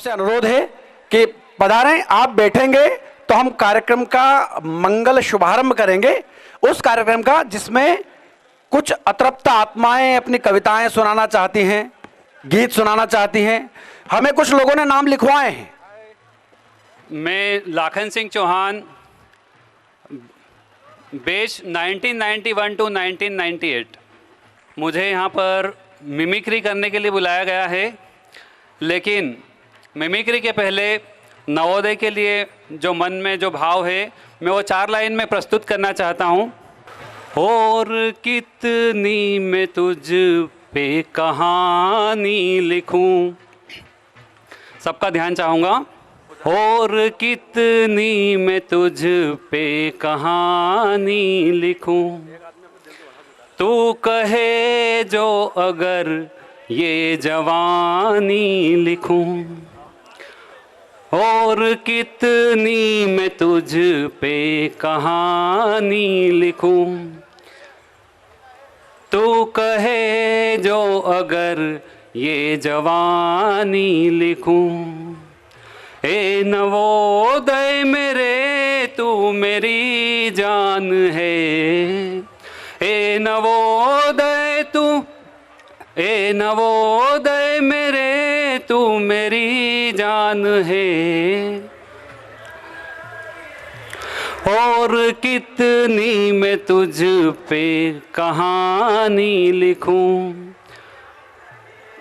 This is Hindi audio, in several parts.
आपसे अनुरोध है कि पधारें, आप बैठेंगे तो हम कार्यक्रम का मंगल शुभारंभ करेंगे, उस कार्यक्रम का जिसमें कुछ अतृप्त आत्माएं अपनी कविताएं सुनाना चाहती हैं, गीत सुनाना चाहती हैं। हमें कुछ लोगों ने नाम लिखवाए हैं। मैं लाखन सिंह चौहान, बैच 1991 टू 1998। मुझे यहाँ पर मिमिक्री करने के लिए बुलाया गया है, लेकिन मिमिक्री के पहले नवोदय के लिए जो मन में जो भाव है मैं वो 4 लाइन में प्रस्तुत करना चाहता हूँ। और कितनी मैं तुझ पे कहानी लिखूं, सबका ध्यान चाहूँगा। और कितनी मैं तुझ पे कहानी लिखूं, तू कहे जो अगर ये जवानी लिखूं। और कितनी मैं तुझ पे कहानी लिखूं, तू कहे जो अगर ये जवानी लिखूं। ए नवोदय मेरे तू मेरी जान है, ए नवोदय तू, ए नवोदय मेरे तू मेरी जान है। और कितनी मैं तुझ पे कहानी लिखूं,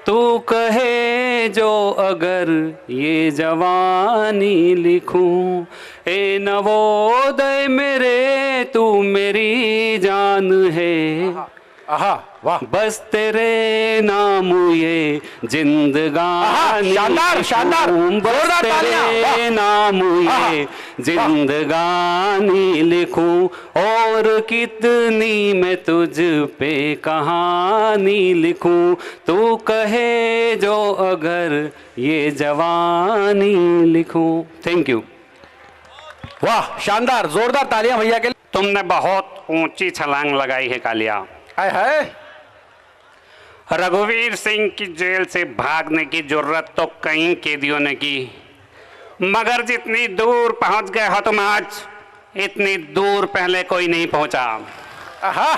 तू कहे जो अगर ये जवानी लिखूं। ए नवोदय मेरे तू मेरी जान है, आहा, वाह, बस तेरे नाम ये जिंदगानी, शानदार शानदार, बस तेरे नाम ये जिंदगानी लिखूं। और कितनी मैं तुझ पे कहानी लिखूं, तू कहे जो अगर ये जवानी लिखूं। Thank you. वाह, शानदार, जोरदार तालियां भैया के लिए। तुमने बहुत ऊंची छलांग लगाई है कालिया। है रघुवीर सिंह की जेल से भागने की जरूरत तो कई कैदियों ने की, मगर जितनी दूर पहुंच गए हो तुम आज, इतनी दूर पहले कोई नहीं पहुंचा। आहा,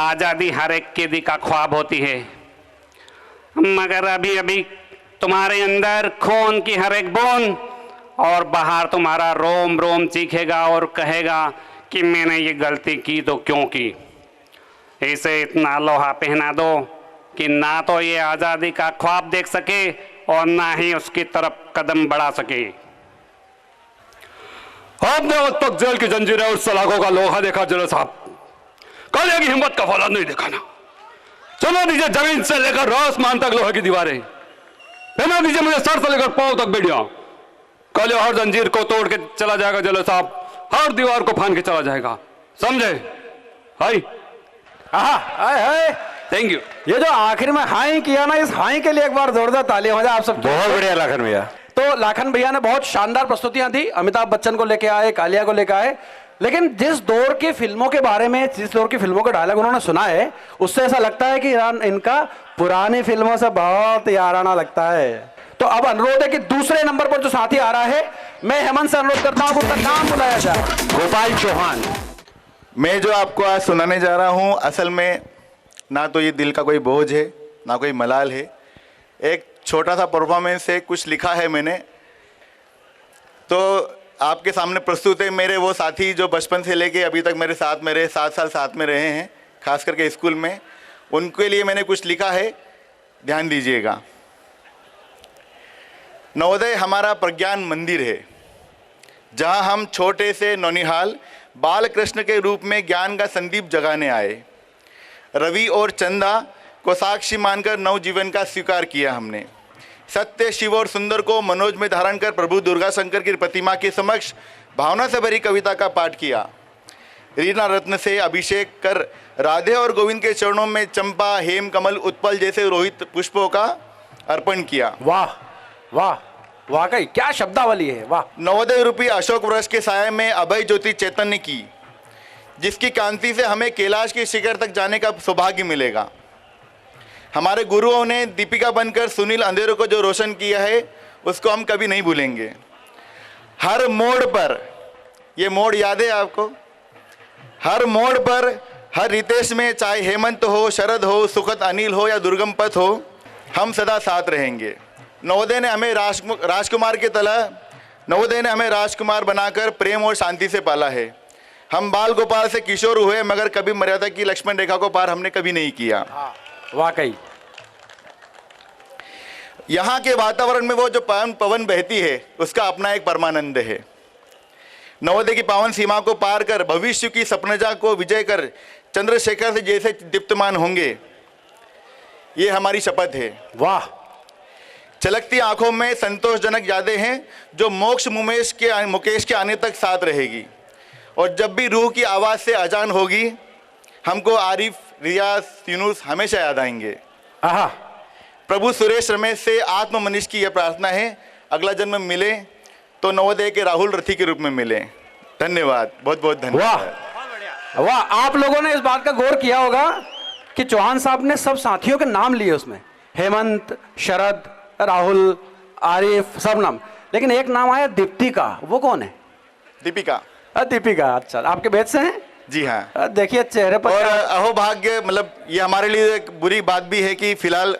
आजादी हर एक कैदी का ख्वाब होती है, मगर अभी अभी तुम्हारे अंदर खून की हर एक बूंद और बाहर तुम्हारा रोम रोम चीखेगा और कहेगा कि मैंने ये गलती की तो क्यों की। इसे इतना लोहा पहना दो कि ना तो ये आज़ादी का ख्वाब देख सके और ना ही उसकी तरफ कदम बढ़ा सके। आपने आज तक जेल की जंजीरें और सलाखों का लोहा देखा जनरल साहब, कालिया की हिम्मत का फौलाद नहीं देखा ना। चलो दीजिए जमीन से लेकर आसमान तक लोहे की दीवारें, पहना दीजिए मुझे सर से लेकर पांव तक बेड़ियां। कालिया हर जंजीर को तोड़ के चला जाएगा जनरल साहब, हर दीवार को फान के चला जाएगा, समझे? हाय, हाय, थैंक यू। ये जो आखिर में हाई किया ना, इस हाई के लिए एक बार जोरदार तालियां हो जाए आप सब। बहुत बढ़िया लाखन भैया। तो लाखन भैया ने बहुत शानदार प्रस्तुतियां दी, अमिताभ बच्चन को लेके आए, कालिया को लेके आए, लेकिन जिस दौर की फिल्मों के बारे में, जिस दौर की फिल्मों का डायलॉग उन्होंने सुना है, उससे ऐसा लगता है कि इनका पुरानी फिल्मों से बहुत याराना लगता है। तो अब अनुरोध है कि दूसरे नंबर पर जो साथी आ रहा है, मैं हेमंत से अनुरोध करता हूं, उसका नाम बुलाया जाए। गोपाल चौहान। मैं जो आपको आज सुनाने जा रहा हूं, असल में ना तो ये दिल का कोई बोझ है, ना कोई मलाल है। एक छोटा सा परफॉर्मेंस है, कुछ लिखा है मैंने, तो आपके सामने प्रस्तुत है। मेरे वो साथी जो बचपन से लेके अभी तक मेरे साथ में रहे, 7 साल साथ में रहे हैं, खास करके स्कूल में, उनके लिए मैंने कुछ लिखा है, ध्यान दीजिएगा। नवोदय हमारा प्रज्ञान मंदिर है, जहां हम छोटे से नौनिहाल बाल कृष्ण के रूप में ज्ञान का संदीप जगाने आए। रवि और चंदा को साक्षी मानकर नवजीवन का स्वीकार किया हमने। सत्य, शिव और सुंदर को मनोज में धारण कर प्रभु दुर्गा शंकर की प्रतिमा के समक्ष भावना से भरी कविता का पाठ किया। रीना रत्न से अभिषेक कर राधे और गोविंद के चरणों में चंपा, हेम, कमल, उत्पल जैसे रोहित पुष्पों का अर्पण किया। वाह वाह, वाकई क्या शब्दावली है, वाह। नवोदय रूपी अशोक वृक्ष के साये में अभय ज्योति चैतन्य की, जिसकी कांति से हमें कैलाश के शिखर तक जाने का सौभाग्य मिलेगा। हमारे गुरुओं ने दीपिका बनकर सुनील अंधेरों को जो रोशन किया है उसको हम कभी नहीं भूलेंगे। हर मोड़ पर, ये मोड़ याद है आपको, हर मोड़ पर, हर रितेश में, चाहे हेमंत हो, शरद हो, सुखद अनिल हो या दुर्गम पथ हो, हम सदा साथ रहेंगे। नवोदय ने हमें राजकुमार के तरह, नवोदय ने हमें राजकुमार बनाकर प्रेम और शांति से पाला है। हम बाल गोपाल से किशोर हुए, मगर कभी मर्यादा की लक्ष्मण रेखा को पार हमने कभी नहीं किया। वाकई यहाँ के वातावरण में वो जो पवन बहती है उसका अपना एक परमानंद है। नवोदय की पावन सीमा को पार कर भविष्य की सपनजा को विजय कर चंद्रशेखर से जैसे दीप्तमान होंगे, ये हमारी शपथ है। वाह। चलकती आंखों में संतोषजनक यादें हैं जो मोक्ष मुकेश के आने तक साथ रहेगी। और जब भी रूह की आवाज़ से अजान होगी, हमको आरिफ, रियाज, यूनुस हमेशा याद आएंगे। आहा। प्रभु सुरेश रमेश से आत्म मनीष की यह प्रार्थना है, अगला जन्म मिले तो नवोदय के राहुल रथी के रूप में मिले। धन्यवाद, बहुत बहुत धन्यवाद। वाह, आप लोगों ने इस बात का गौर किया होगा कि चौहान साहब ने सब साथियों के नाम लिए उसमें, हेमंत, शरद, राहुल, आरिफ, सब नाम, लेकिन एक नाम आया दीप्तिका। वो कौन है? दीपिका। दीपिका, अच्छा, आपके बैच से हैं? जी हाँ। देखिए चेहरे पर। और अहोभाग्य, मतलब ये हमारे लिए एक बुरी बात भी है कि फिलहाल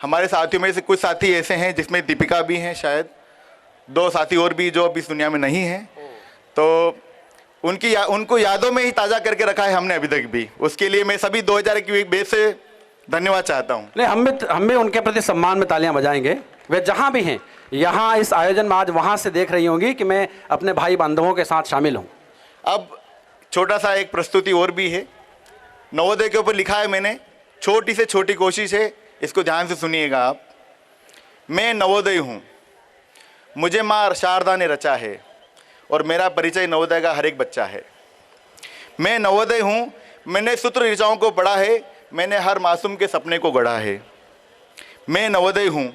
हमारे साथियों में से कुछ साथी ऐसे हैं जिसमें दीपिका भी हैं, शायद 2 साथी और भी जो अभी इस दुनिया में नहीं हैं, तो उनको यादों में ही ताज़ा करके रखा है हमने अभी तक भी। उसके लिए मैं सभी 2000 की बेस से धन्यवाद चाहता हूँ। नहीं, हम भी उनके प्रति सम्मान में तालियां बजाएंगे। वे जहाँ भी हैं, यहाँ इस आयोजन में आज वहाँ से देख रही होंगी कि मैं अपने भाई बांधवों के साथ शामिल हूँ। अब छोटा सा एक प्रस्तुति और भी है, नवोदय के ऊपर लिखा है मैंने, छोटी से छोटी कोशिश है, इसको ध्यान से सुनिएगा आप। मैं नवोदय हूँ, मुझे माँ शारदा ने रचा है और मेरा परिचय नवोदय का हर एक बच्चा है। मैं नवोदय हूँ, मैंने सूत्र ऋचाओं को पढ़ा है, मैंने हर मासूम के सपने को गढ़ा है। मैं नवोदय हूँ,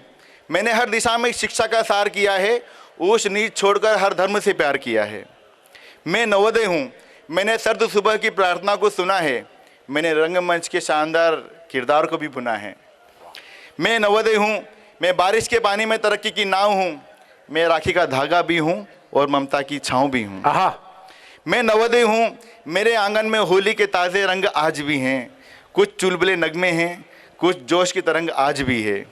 मैंने हर दिशा में शिक्षा का सार किया है, ऊंच नीच छोड़कर हर धर्म से प्यार किया है। मैं नवोदय हूँ, मैंने सर्द सुबह की प्रार्थना को सुना है, मैंने रंगमंच के शानदार किरदार को भी बुना है। मैं नवोदय हूँ, मैं बारिश के पानी में तरक्की की नाव हूँ, मैं राखी का धागा भी हूँ और ममता की छाँव भी हूँ। मैं नवोदय हूँ, मेरे आंगन में होली के ताज़े रंग आज भी हैं, कुछ चुलबुले नगमे हैं, कुछ जोश की तरंग आज भी है।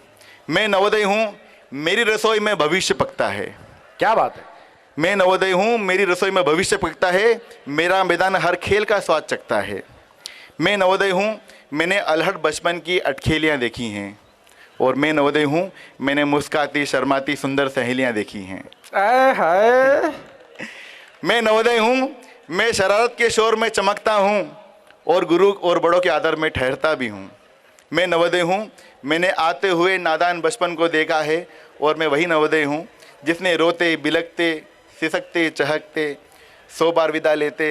मैं नवोदय हूँ, मेरी रसोई में भविष्य पकता है। क्या बात है। मैं नवोदय हूँ, मेरी रसोई में भविष्य पकता है, मेरा मैदान हर खेल का स्वाद चखता है। मैं नवोदय हूँ, मैंने अलहड़ बचपन की अटखेलियाँ देखी हैं, और मैं नवोदय हूँ, मैंने मुस्काती शर्माती सुंदर सहेलियाँ देखी हैं। मैं नवोदय हूँ, मैं शरारत के शोर में चमकता हूँ और गुरु और बड़ों के आदर में ठहरता भी हूँ। मैं नवोदय हूँ, मैंने आते हुए नादान बचपन को देखा है, और मैं वही नवोदय हूँ जिसने रोते बिलखते सिसकते चहकते 100 बार विदा लेते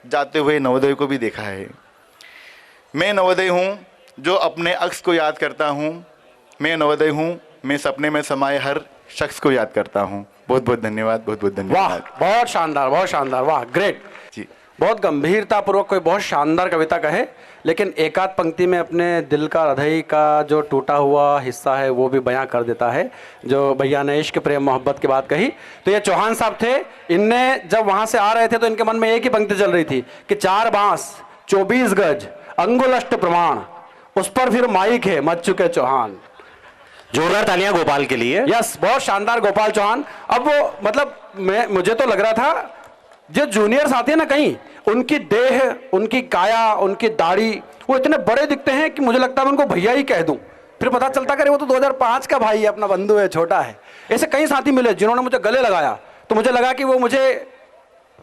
जाते हुए नवोदय को भी देखा है। मैं नवोदय हूँ जो अपने अक्स को याद करता हूँ। मैं नवोदय हूँ, मैं सपने में समाये हर शख्स को याद करता हूँ। बहुत बहुत धन्यवाद, बहुत बहुत धन्यवाद। वाह, बहुत शानदार, बहुत शानदार, वाह, ग्रेट जी। बहुत गंभीरतापूर्वक कोई बहुत शानदार कविता कहे, लेकिन एकाध पंक्ति में अपने दिल का हृदय का जो टूटा हुआ हिस्सा है वो भी बयां कर देता है। जो भैया ने इश्क प्रेम मोहब्बत की बात कही, तो ये चौहान साहब थे। इनने जब वहाँ से आ रहे थे तो इनके मन में एक ही पंक्ति चल रही थी कि 4 बांस 24 गज अंगुलष्ट प्रमाण, उस पर फिर माइक है मच चुके चौहान। जोरदार तालियां गोपाल के लिए। यस, बहुत शानदार गोपाल चौहान। अब वो मतलब मुझे तो लग रहा था जो जूनियर साथी है ना, कहीं उनकी देह, उनकी काया, उनकी दाढ़ी वो इतने बड़े दिखते हैं कि मुझे लगता है मैं उनको भैया ही कह दूं। फिर पता चलता करे वो तो 2005 का भाई है, अपना बंधु है, छोटा है। ऐसे कई साथी मिले जिन्होंने मुझे गले लगाया, तो मुझे लगा कि वो मुझे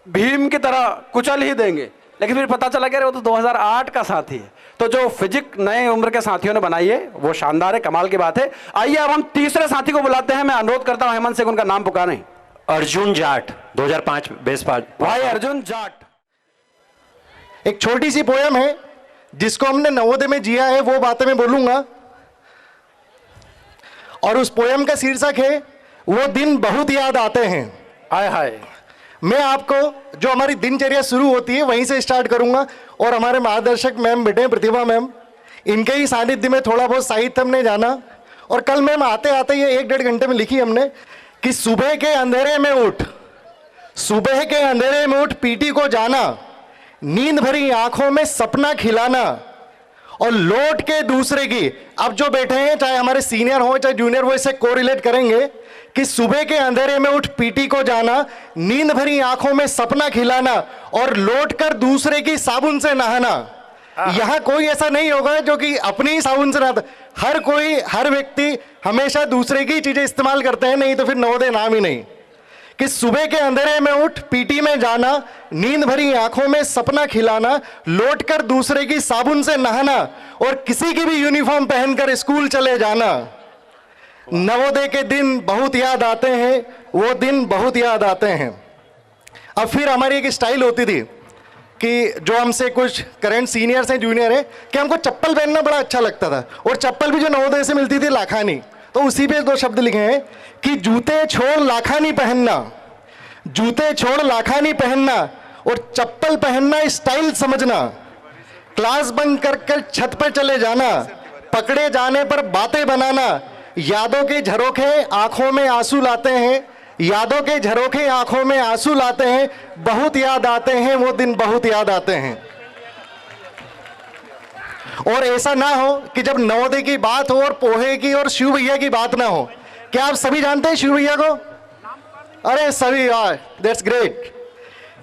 भीम की तरह कुचल ही देंगे, लेकिन फिर पता चला कि वो तो 2008 का साथी है। तो जो फिजिक नए उम्र के साथियों ने बनाई है वो शानदार है, कमाल की बात है। आइए अब हम तीसरे साथी को बुलाते हैं। मैं अनुरोध करता हूं हेमंत से उनका नाम पुकारें। Arjun Jat, 2005 base part. भाई अर्जुन जाट। एक छोटी सी पोयम है जिसको हमने नवोदय में जिया है, वो बातें मैं बोलूंगा। और उस पोयम का शीर्षक है वो दिन बहुत याद आते हैं। हाय हाय। मैं आपको जो हमारी दिनचर्या शुरू होती है वहीं से स्टार्ट करूंगा, और हमारे मार्गदर्शक मैम बैठे प्रतिभा मैम, इनके ही सानिध्य में थोड़ा बहुत साहित्य हमने जाना। और कल मैम आते आते ये 1-1.5 घंटे में लिखी हमने कि सुबह के अंधेरे में उठ, सुबह के अंधेरे में उठ पीटी को जाना, नींद भरी आंखों में सपना खिलाना और लौट के दूसरे की। अब जो बैठे हैं चाहे हमारे सीनियर हो चाहे जूनियर, वो इससे कोरिलेट करेंगे कि सुबह के अंधेरे में उठ पीटी को जाना, नींद भरी आंखों में सपना खिलाना और लौट कर दूसरे की साबुन से नहाना। यहां कोई ऐसा नहीं होगा जो कि अपनी ही साबुन से नहाता। हर कोई, हर व्यक्ति हमेशा दूसरे की चीजें इस्तेमाल करते हैं, नहीं तो फिर नवोदय नाम ही नहीं। कि सुबह के अंधेरे में उठ पीटी में जाना, नींद भरी आंखों में सपना खिलाना, लौट कर दूसरे की साबुन से नहाना और किसी की भी यूनिफॉर्म पहनकर स्कूल चले जाना। नवोदय के दिन बहुत याद आते हैं, वो दिन बहुत याद आते हैं। अब फिर हमारी एक स्टाइल होती थी कि जो हमसे कुछ करंट सीनियर्स हैं, जूनियर हैं, कि हमको चप्पल पहनना बड़ा अच्छा लगता था और चप्पल भी जो नवोदय से मिलती थी लाखानी। तो उसी पे 2 शब्द लिखे हैं कि जूते छोड़ लाखानी पहनना, जूते छोड़ लाखानी पहनना और चप्पल पहनना स्टाइल समझना, क्लास बंक कर छत पर चले जाना, पकड़े जाने पर बातें बनाना, यादों के झरोखे आंखों में आंसू लाते हैं, यादों के झरोखे आंखों में आंसू लाते हैं, बहुत याद आते हैं वो दिन, बहुत याद आते हैं। और ऐसा ना हो कि जब नवोदय की बात हो और पोहे की और शिव भैया की बात ना हो। क्या आप सभी जानते हैं शिव भैया को? अरे सभी यार, दैट्स ग्रेट।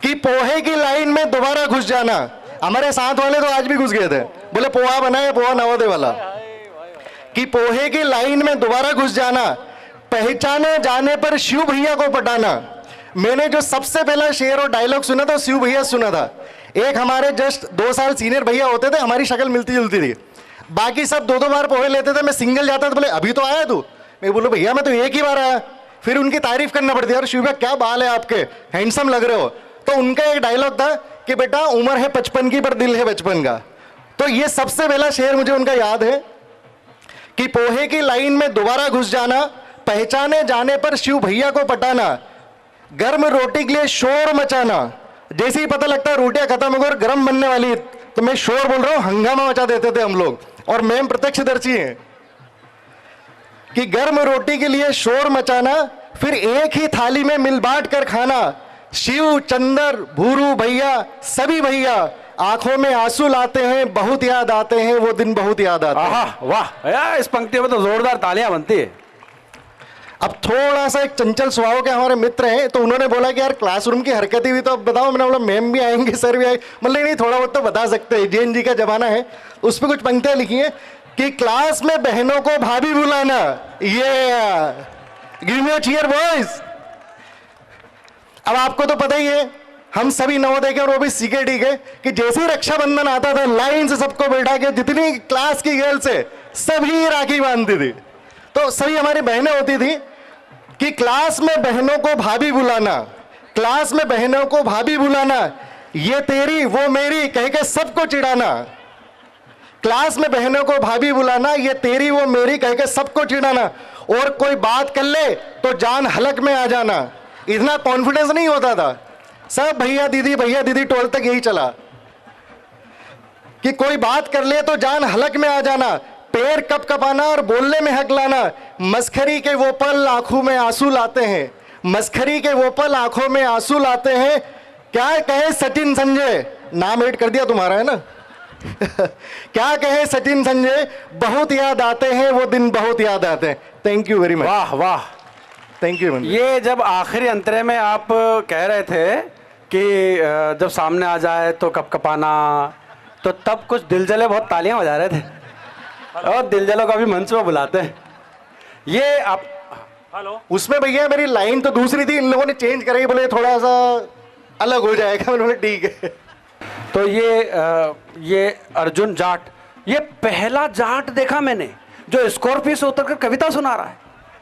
कि पोहे की लाइन में दोबारा घुस जाना। हमारे साथ वाले तो आज भी घुस गए थे, बोले पोहा बनाए, पोहा नवोदय वाला। कि पोहे की लाइन में दोबारा घुस जाना, पहचाने जाने पर शिव भैया को पटाना। मैंने जो सबसे पहला शेर और डायलॉग सुना था शिव भैया सुना था। एक हमारे जस्ट 2 साल सीनियर भैया होते थे, हमारी शक्ल मिलती जुलती थी, बाकी सब 2-2 बार पोहे लेते थे, मैं सिंगल जाता था, बोले अभी तो आया तू? मैं बोलूँ भैया मैं तो एक ही बार आया। फिर उनकी तारीफ करना पड़ती है, यार शिव भैया क्या बाल है आपके, हैंडसम लग रहे हो। तो उनका एक डायलॉग था कि बेटा उम्र है 55 की पर दिल है बचपन का। तो ये सबसे पहला शेर मुझे उनका याद है कि पोहे की लाइन में दोबारा घुस जाना, पहचाने जाने पर शिव भैया को पटाना, गर्म रोटी के लिए शोर मचाना। जैसे ही पता लगता है रोटियां खत्म हो गई और गर्म बनने वाली तो मैं शोर बोल रहा हूं, हंगामा मचा देते थे हम लोग, और मैम प्रत्यक्षदर्शी हैं। कि गर्म रोटी के लिए शोर मचाना, फिर एक ही थाली में मिल बांट कर खाना। शिव, चंदर, भूरू भैया, सभी भैया आंखों में आंसू लाते हैं, बहुत याद आते हैं वो दिन, बहुत याद आते हैं। आहा, वाह यार, इस पंक्ति में तो जोरदार तालियां बनती है। अब थोड़ा सा एक चंचल स्वभाव के हमारे मित्र हैं, तो उन्होंने बोला कि यार क्लासरूम की हरकतें भी तो अब बताओ। मैंने बोला मैम भी आएंगे, सर भी आएंगे। मतलब नहीं, थोड़ा बहुत तो बता सकते हैं, JNG का जमाना है। उस पर कुछ पंक्तियां लिखी हैं कि क्लास में बहनों को भाभी बुलाना, ये गिव मी अ चीयर बॉयज। अब आपको तो पता ही है, हम सभी नवोदय के और वो भी CKT के, कि जैसे ही रक्षाबंधन आता था लाइन से सबको बैठा के, जितनी क्लास की गर्ल्स है सभी राखी बांधती थी। तो सभी हमारी बहनें होती थी कि क्लास में बहनों को भाभी बुलाना, क्लास में बहनों को भाभी बुलाना, ये तेरी वो मेरी कह के सबको चिढ़ाना। क्लास में बहनों को भाभी बुलाना, ये तेरी वो मेरी कह के सबको चिढ़ाना, और कोई बात कर ले तो जान हलक में आ जाना। इतना कॉन्फिडेंस नहीं होता था, सब भैया दीदी टोल तक यही चला कि कोई बात कर ले तो जान हलक में आ जाना, पैर कप कपाना और बोलने में हक लाना। मस्खरी के वो पल आंखों में आंसू लाते हैं, मस्खरी के वो पल आंखों में आंसू लाते हैं। क्या कहे सचिन संजय, नाम ऐड कर दिया तुम्हारा है ना क्या कहे सचिन संजय, बहुत याद आते हैं वो दिन, बहुत याद आते हैं। Thank you very much. वाह वाह, थैंक यू। ये जब आखिरी अंतरे में आप कह रहे थे कि जब सामने आ जाए तो कपकपाना, तो तब कुछ दिलजले बहुत तालियां बजा रहे थे, और दिलजलों को भी मंच में बुलाते हैं। ये आप हेलो, उसमें भैया मेरी लाइन तो दूसरी थी, इन लोगों ने चेंज कराई, बोले थोड़ा सा अलग हो जाएगा। मैंने बोला ठीक है। तो ये अर्जुन जाट, ये पहला जाट देखा मैंने जो स्कॉर्पियो से उतरकर कविता सुना रहा है।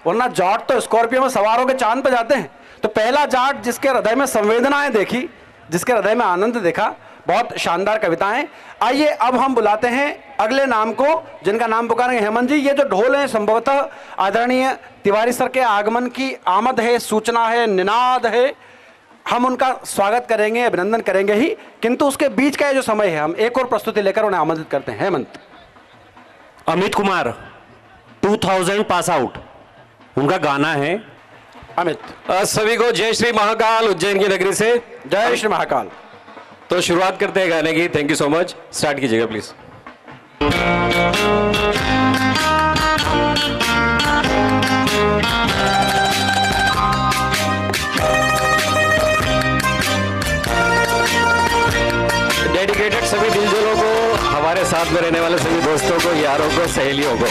वरना जाट तो स्कॉर्पियो में सवार होकर चांद पे जाते हैं। तो पहला जाट जिसके हृदय में संवेदनाएं देखी, जिसके हृदय में आनंद देखा, बहुत शानदार कविताएं। आइए अब हम बुलाते हैं अगले नाम को, जिनका नाम पुकारेंगे हेमंत जी। ये जो ढोल है संभवतः आदरणीय तिवारी सर के आगमन की आमद है, सूचना है, निनाद है। हम उनका स्वागत करेंगे, अभिनंदन करेंगे ही, किंतु उसके बीच का जो समय है हम एक और प्रस्तुति लेकर उन्हें आमंत्रित करते हैं। हेमंत। अमित कुमार 2000 पास आउट, उनका गाना है। अमित। सभी को जय श्री महाकाल उज्जैन की नगरी से जय श्री महाकाल। तो शुरुआत करते हैं गाने की। Thank you so much. Start कीजिएगा प्लीज। डेडिकेटेड सभी दिलजनों को, हमारे साथ में रहने वाले सभी दोस्तों को, यारों को, सहेलियों को।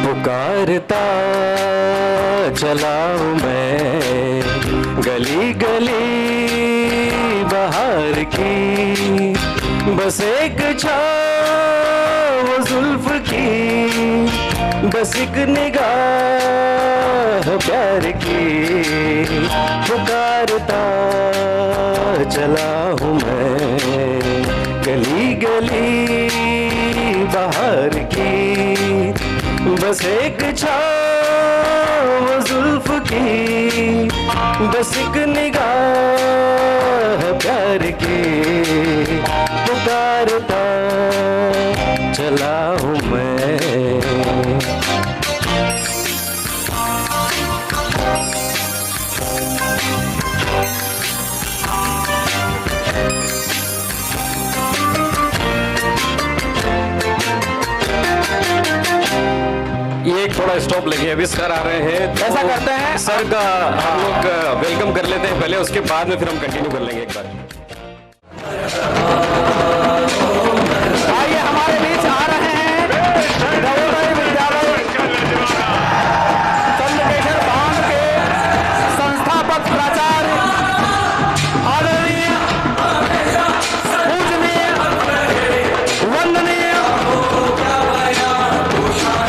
पुकारता चला हूं मैं गली गली बाहर की, बस एक छाँव जुल्फ की, बस एक निगाह प्यार की। पुकारता चला हूं मैं गली गली बाहर की, बस एक छाँव जुल्फ की, बस एक निगाह प्यार की। पुकारता चला हूँ मैं। ये एक थोड़ा स्टॉप लेके अभी सर आ रहे हैं, तो ऐसा करते हैं सर का हम लोग वेलकम कर लेते हैं पहले, उसके बाद में फिर हम कंटिन्यू कर लेंगे एक बार। आइए हमारे बीच आ रहे हैं नवोदय विद्यालय चंद्रकेशर बांध के संस्थापक प्राचार्य आदरणीय पूजनीय वंदनीय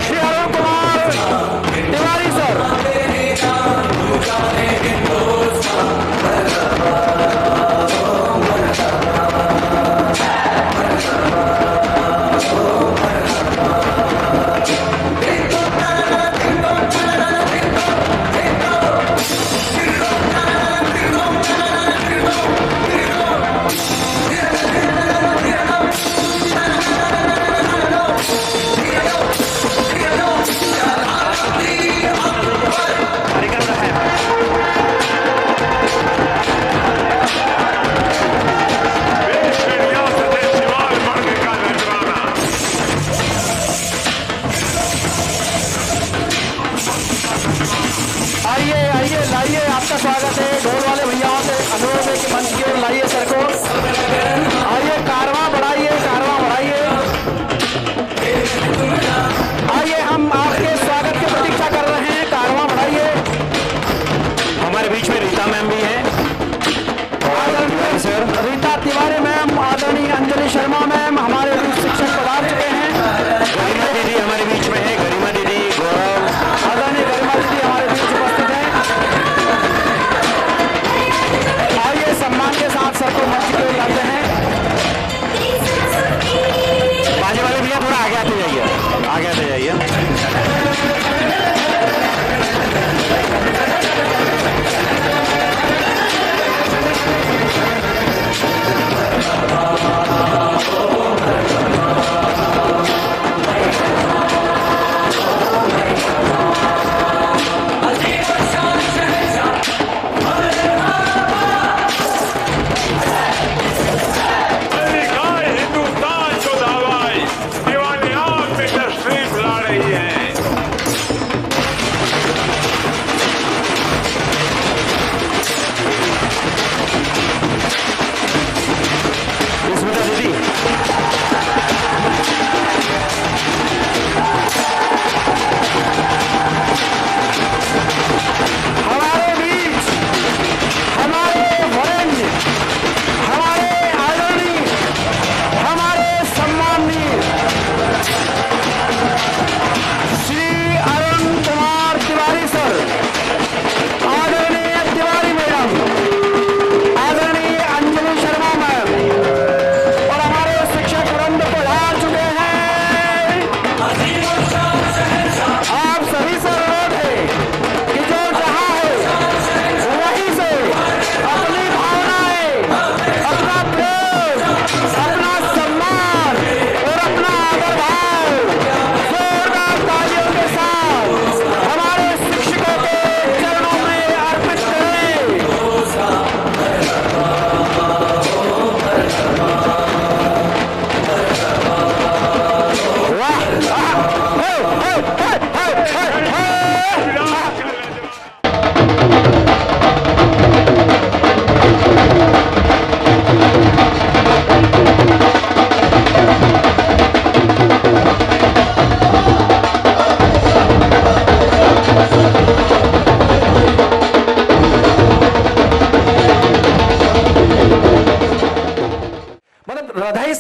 श्री अरुण कुमार तिवारी सर। आइए आइए लाइए, आपका स्वागत है। ढोल वाले भैयाओं से अनुरोध है कि मंच की ओर लाइए सर को। आइए कारवां बढ़ाइए, कारवां बढ़ाइए। आइए हम आपके स्वागत की प्रतीक्षा कर रहे हैं, कारवां बढ़ाइए। हमारे बीच में रीता मैम भी हैं, आदरणीय सर रीता तिवारी मैम, आदरणीय अंजलि शर्मा मैम हमारे बीच शिक्षक पधार चुके हैं। गरिमा दीदी हमारे बीच में है, गरिमा दीदी, गौरव, आदरणीय गरिमा दीदी हमारे बीच उपस्थित हैं। आइए सम्मान के साथ सर को मंच की ओर लाते हैं। बाजे वाले भैया थोड़ा आगे आते जाइए, आगे आते जाइए।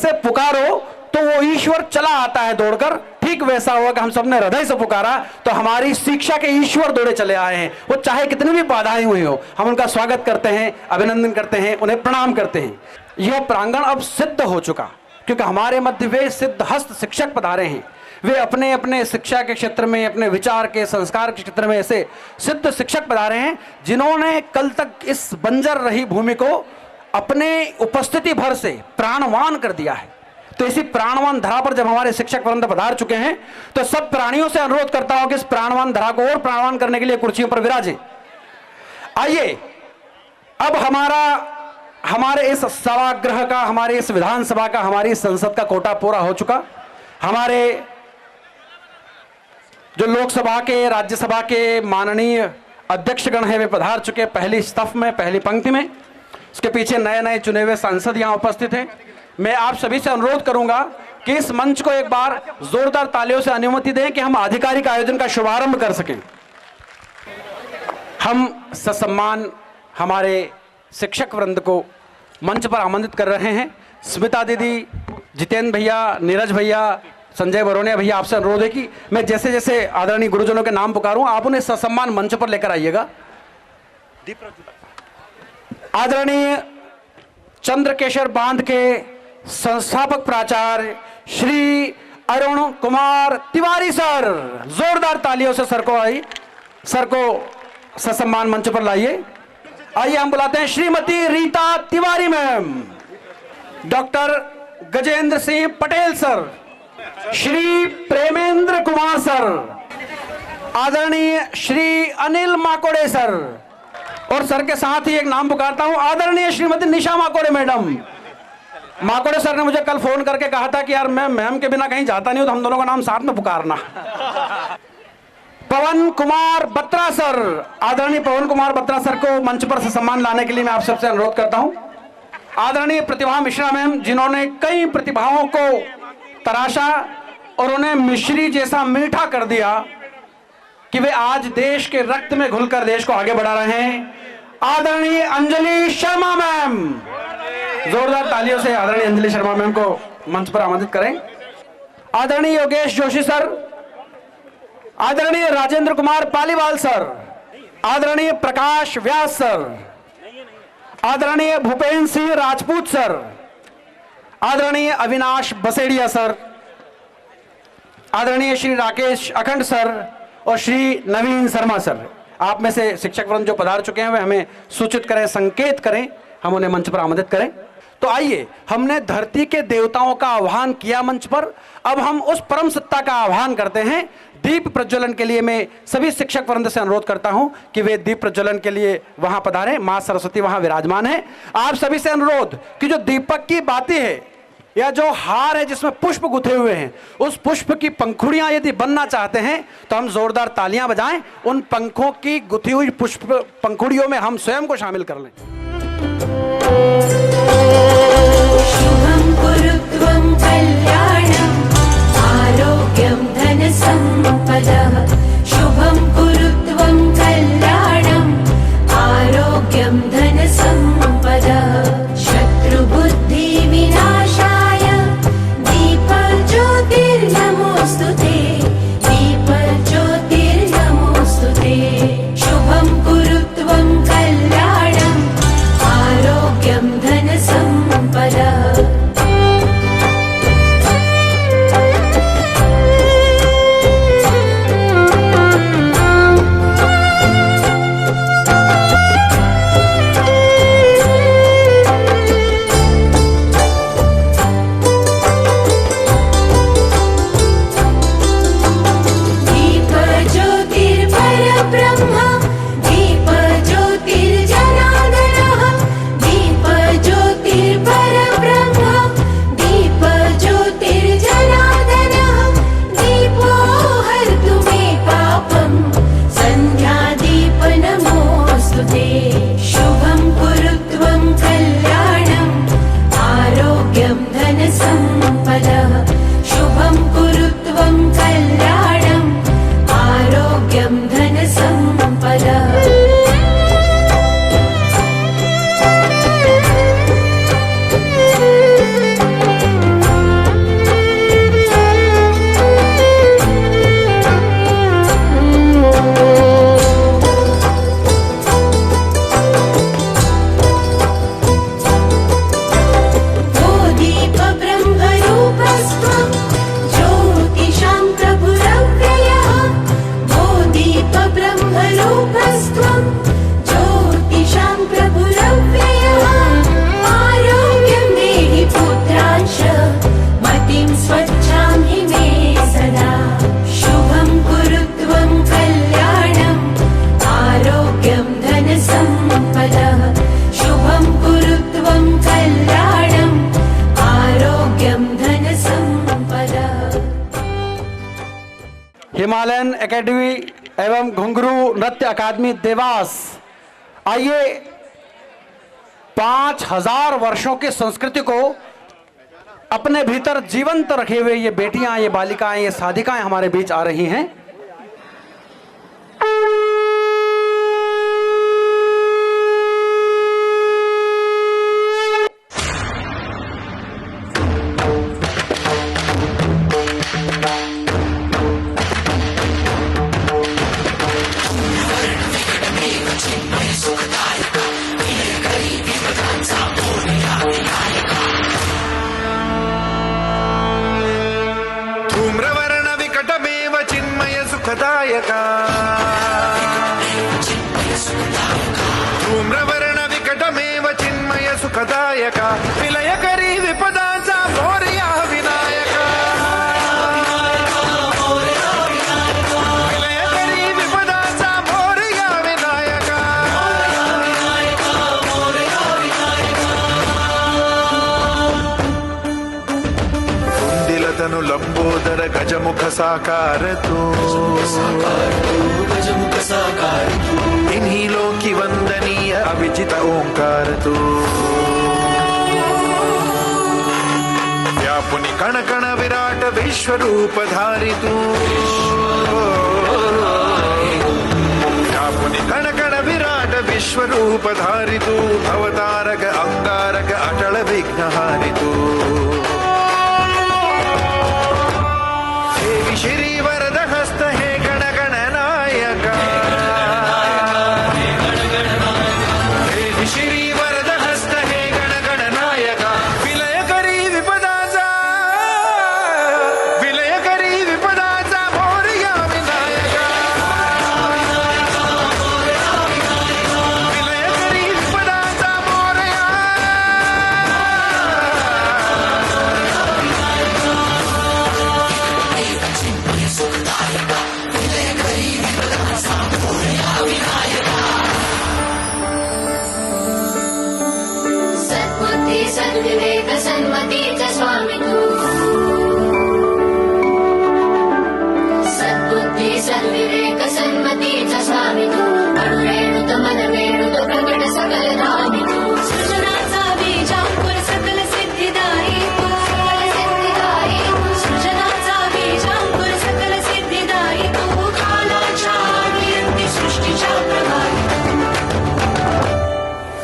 जैसे पुकारो तो वो ईश्वर चला आता है दौड़कर, ठीक वैसा हुआ कि हम सबने हृदय से पुकारा तो हमारी शिक्षा के ईश्वर दौड़े चले आए हैं। वो चाहे कितनी भी बाधाएं हुई हो, हम उनका स्वागत करते हैं, अभिनंदन करते हैं, उन्हें प्रणाम करते हैं। यह प्रांगण अब सिद्ध हो चुका, क्योंकि हमारे मध्य वे सिद्धहस्त शिक्षक पधारे हैं। वे अपने अपने शिक्षा के क्षेत्र में, अपने विचार के, संस्कार के क्षेत्र में ऐसे सिद्ध शिक्षक पधारे हैं जिन्होंने कल तक इस बंजर रही भूमि को अपने उपस्थिति भर से प्राणवान कर दिया है। तो इसी प्राणवान धरा पर जब हमारे शिक्षक वृंद पधार चुके हैं तो सब प्राणियों से अनुरोध करता हूं कि इस प्राणवान धरा को और प्राणवान करने के लिए कुर्सियों पर विराजें। आइए, अब हमारे इस सभागृह का, हमारे इस विधानसभा का, हमारी संसद का कोटा पूरा हो चुका। हमारे जो लोकसभा के, राज्यसभा के माननीय अध्यक्षगण हैं वे पधार चुके, पहली स्तफ में, पहली पंक्ति में। उसके पीछे नए नए चुने हुए सांसद यहां उपस्थित हैं। मैं आप सभी से अनुरोध करूंगा कि इस मंच को एक बार जोरदार तालियों से अनुमति दें कि हम आधिकारिक आयोजन का शुभारंभ कर सकें। हम ससम्मान हमारे शिक्षक वृंद को मंच पर आमंत्रित कर रहे हैं। स्मिता दीदी, जितेंद्र भैया, नीरज भैया, संजय बरोनिया भैया, आपसे अनुरोध है कि मैं जैसे जैसे आदरणीय गुरुजनों के नाम पुकारूं, आप उन्हें ससम्मान मंच पर लेकर आइएगा। आदरणीय चंद्रकेशर बांध के संस्थापक प्राचार्य श्री अरुण कुमार तिवारी सर, जोरदार तालियों से सर को ससम्मान मंच पर लाइए। आइए हम बुलाते हैं Shrimati Rita Tiwari ma'am, doctor Gajendra Singh Patel sir, Shri Premendra Kumar sir, आदरणीय श्री अनिल माकोड़े सर, और सर के साथ ही एक नाम पुकारता हूं, आदरणीय श्रीमती निशा माकोड़े मैडम। माकोड़े सर ने मुझे कल फोन करके कहा था कि यार मैं मैम के बिना कहीं जाता नहीं हूं, तो हम दोनों का नाम साथ में पुकारना। पवन कुमार बत्रा सर, आदरणीय पवन कुमार बत्रा सर को मंच पर से सम्मान लाने के लिए मैं आप सबसे अनुरोध करता हूं। आदरणीय प्रतिभा मिश्रा मैम, जिन्होंने कई प्रतिभाओं को तराशा और उन्हें मिश्री जैसा मीठा कर दिया कि वे आज देश के रक्त में घुलकर देश को आगे बढ़ा रहे हैं। आदरणीय अंजलि शर्मा मैम, जोरदार तालियों से आदरणीय अंजलि शर्मा मैम को मंच पर आमंत्रित करें। आदरणीय योगेश जोशी सर, आदरणीय राजेंद्र कुमार पालीवाल सर, आदरणीय प्रकाश व्यास सर, आदरणीय भूपेंद्र सिंह राजपूत सर, आदरणीय अविनाश बसेड़िया सर, आदरणीय श्री राकेश अखंड सर और श्री नवीन शर्मा सर। आप में से शिक्षक वृंद जो पधार चुके हैं वे हमें सूचित करें, संकेत करें, हम उन्हें मंच पर आमंत्रित करें। तो आइए, हमने धरती के देवताओं का आह्वान किया मंच पर, अब हम उस परम सत्ता का आह्वान करते हैं। दीप प्रज्वलन के लिए मैं सभी शिक्षक वृंद से अनुरोध करता हूं कि वे दीप प्रज्वलन के लिए वहां पधारें। मां सरस्वती वहां विराजमान है। आप सभी से अनुरोध कि जो दीपक की बाती है या जो हार है जिसमें पुष्प गुथे हुए हैं, उस पुष्प की पंखुड़ियां यदि बनना चाहते हैं तो हम जोरदार तालियां बजाएं, उन पंखों की गुथी हुई पुष्प पंखुड़ियों में हम स्वयं को शामिल कर लें। शुभं कुरुत्वं कल्याणं आरोग्यं धनसम्पदः, शुभं कुरुत्वं कल्याणं आरोग्यं धनसम्पदः, शत्रुबुद्धि विनाशाय दीपज्योतिर्नमोस्तुते, दीपज्योतिर्नमोस्तुते, शुभं कुरुत्वं कल्याणं आरोग्यं धनसम्पदः। सम्पदः शुभं कुरु त्वं कल्याणम् आरोग्यं धनसम्पदः। हिमालयन एकेडमी एवं घुंघरू नृत्य अकादमी देवास, आइए 5000 वर्षों की संस्कृति को अपने भीतर जीवंत रखे हुए ये बेटियां, ये बालिकाएं, ये साधिकाएं हमारे बीच आ रही हैं। धूम्रवर्ण विकटमेव चिन्मय सुखदायका धूम्रवर्ण विकटमेव चिन्मय सुखदायका विलयकरी विपदाचा मोरया विनायका विलयकरी विपदाचा मोरया विनायका कुंदिलतनु लंबोदर गजमुख साकार तू इन्हीं लोकी वंदनीय अविजित ओंकार तू व्यापुनि कण कण विराट विश्व रूप धारी तू व्यापुनि कण कण विराट विश्व रूप धारी तू अवतारक अंगारक अटल विघ्नहारी तू श्री वरद हस्त हे गण गण नायका हे श्री वरद हस्त हे गण गण नायका विलय करी विपदाचा मोरया विनायका विलय करी विपदाचा मोरया सद्बुद्धि सद्विवेक सन्मति च स्वामी तू सद्बुद्धि सद्विवेक सन्मति च स्वामी तू अणुरेणुत मनवेणुत प्रकट सकल धामी तू सृजनाचा बीजांकुर सकल सिद्धिदायी तू सृजनाचा बीजांकुर सकल सिद्धिदायी तू कालाच्या नियंती सृष्टीच्या प्रभावी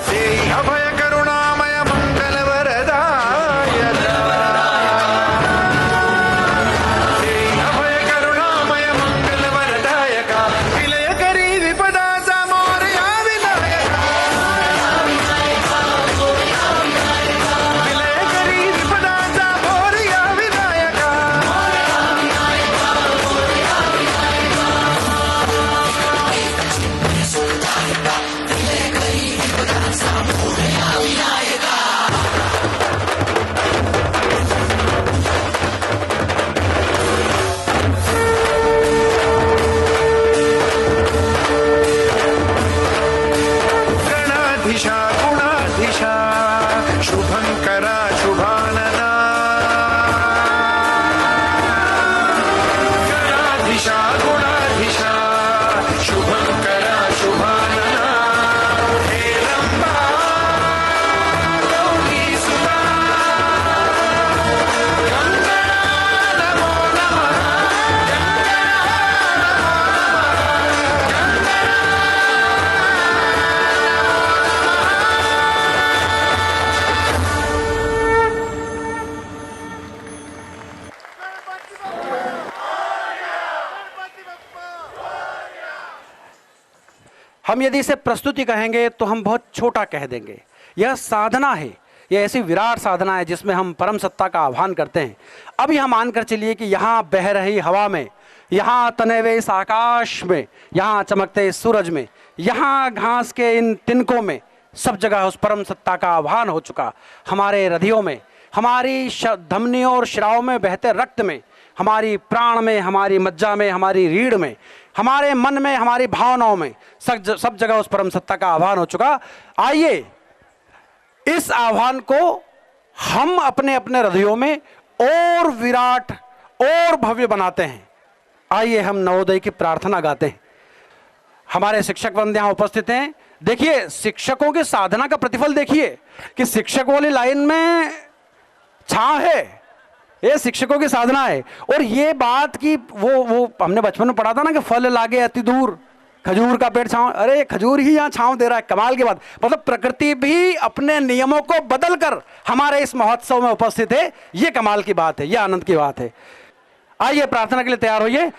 देई अभय करुणामय मंगल वरदायका देई अभय करुणामय मंगल वरदायका विलय करी विपदाचा मोरया विनायका विलय करी विपदाचा मोरया विनायका गणाधीशा गुणाधीशा शुभंकरा शुभानना गणाधीशा गुणाधीशा शुभंकरा शुभानना हे रंबा गौरी सुता गंगणा नमो नमः हम यदि इसे प्रस्तुति कहेंगे तो हम बहुत छोटा कह देंगे। यह साधना है, यह ऐसी विराट साधना है जिसमें हम परम सत्ता का आह्वान करते हैं। अब यह मानकर चलिए कि यहाँ बह रही हवा में, यहाँ तने हुए इस आकाश में, यहाँ चमकते इस सूरज में, यहाँ घास के इन तिनकों में, सब जगह उस परम सत्ता का आह्वान हो चुका। हमारे हृदयों में, हमारी धमनियों और शिराओं में बहते रक्त में हमारी प्राण में, हमारी मज्जा में, हमारी रीढ़ में, हमारे मन में, हमारी भावनाओं में, सब जगह उस परम सत्ता का आह्वान हो चुका। आइए इस आह्वान को हम अपने अपने हृदयों में और विराट और भव्य बनाते हैं। आइए हम नवोदय की प्रार्थना गाते हैं। हमारे शिक्षक वृंद यहाँ उपस्थित हैं। देखिए शिक्षकों की साधना का प्रतिफल देखिए कि शिक्षक वाली लाइन में छांव है, ये शिक्षकों की साधना है। और ये बात कि वो हमने बचपन में पढ़ा था ना कि फल लागे अति दूर, खजूर का पेड़ छांव, अरे खजूर ही यहाँ छांव दे रहा है। कमाल की बात, मतलब प्रकृति भी अपने नियमों को बदलकर हमारे इस महोत्सव में उपस्थित है। ये कमाल की बात है, ये आनंद की बात है। आइए प्रार्थना के लिए तैयार होइए।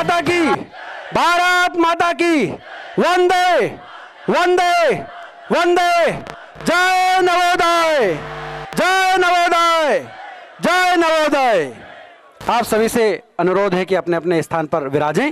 माता की, भारत माता की, वंदे वंदे वंदे। जय नवोदय, जय नवोदय, जय नवोदय। आप सभी से अनुरोध है कि अपने अपने स्थान पर विराजें।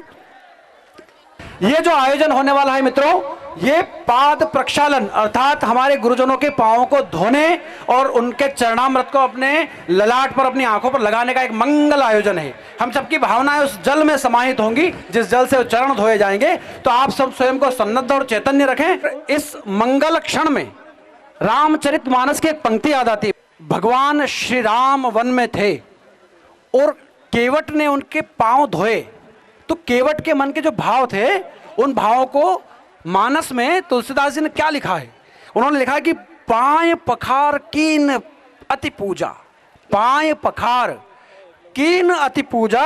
ये जो आयोजन होने वाला है मित्रों, ये पाद प्रक्षालन अर्थात हमारे गुरुजनों के पांवों को धोने और उनके चरणामृत को अपने ललाट पर, अपनी आंखों पर लगाने का एक मंगल आयोजन है। हम सबकी भावनाएं उस जल में समाहित होंगी जिस जल से चरण धोए जाएंगे। तो आप सब स्वयं को सन्नद्ध और चैतन्य रखें। इस मंगल क्षण में रामचरितमानस की एक पंक्ति याद आती। भगवान श्री राम वन में थे और केवट ने उनके पांव धोए, तो केवट के मन के जो भाव थे उन भावों को मानस में तुलसीदास जी ने क्या लिखा है? उन्होंने लिखा है कि पाय पखार कीन अति पूजा, पाय पखार कीन अति पूजा,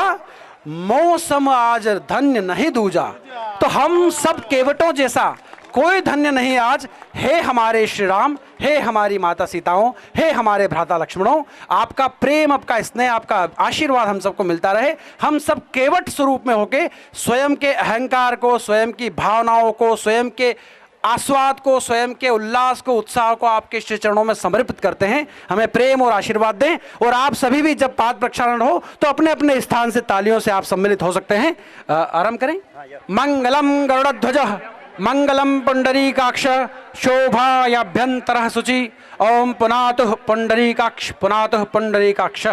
मौसम आज धन्य नहीं दूजा। तो हम सब केवटों जैसा कोई धन्य नहीं आज। हे हमारे श्री राम, हे हमारी माता सीताओं, हे हमारे भ्राता लक्ष्मणों, आपका प्रेम, आपका स्नेह, आपका आशीर्वाद हम सबको मिलता रहे। हम सब केवट स्वरूप में होके स्वयं के अहंकार को, स्वयं की भावनाओं को, स्वयं के आस्वाद को, स्वयं के उल्लास को, उत्साह को आपके श्री चरणों में समर्पित करते हैं। हमें प्रेम और आशीर्वाद दें। और आप सभी भी जब पाद प्रक्षालन हो तो अपने अपने स्थान से तालियों से आप सम्मिलित हो सकते हैं। आरंभ करें। मंगलम गरुड़ध्वजः, मंगलम पुंडरीकाक्ष, शोभायाभ्यंतरः शुचि। ओम पुनातुः पुंडरीकाक्ष, पुनातुः पुंडरीकाक्ष।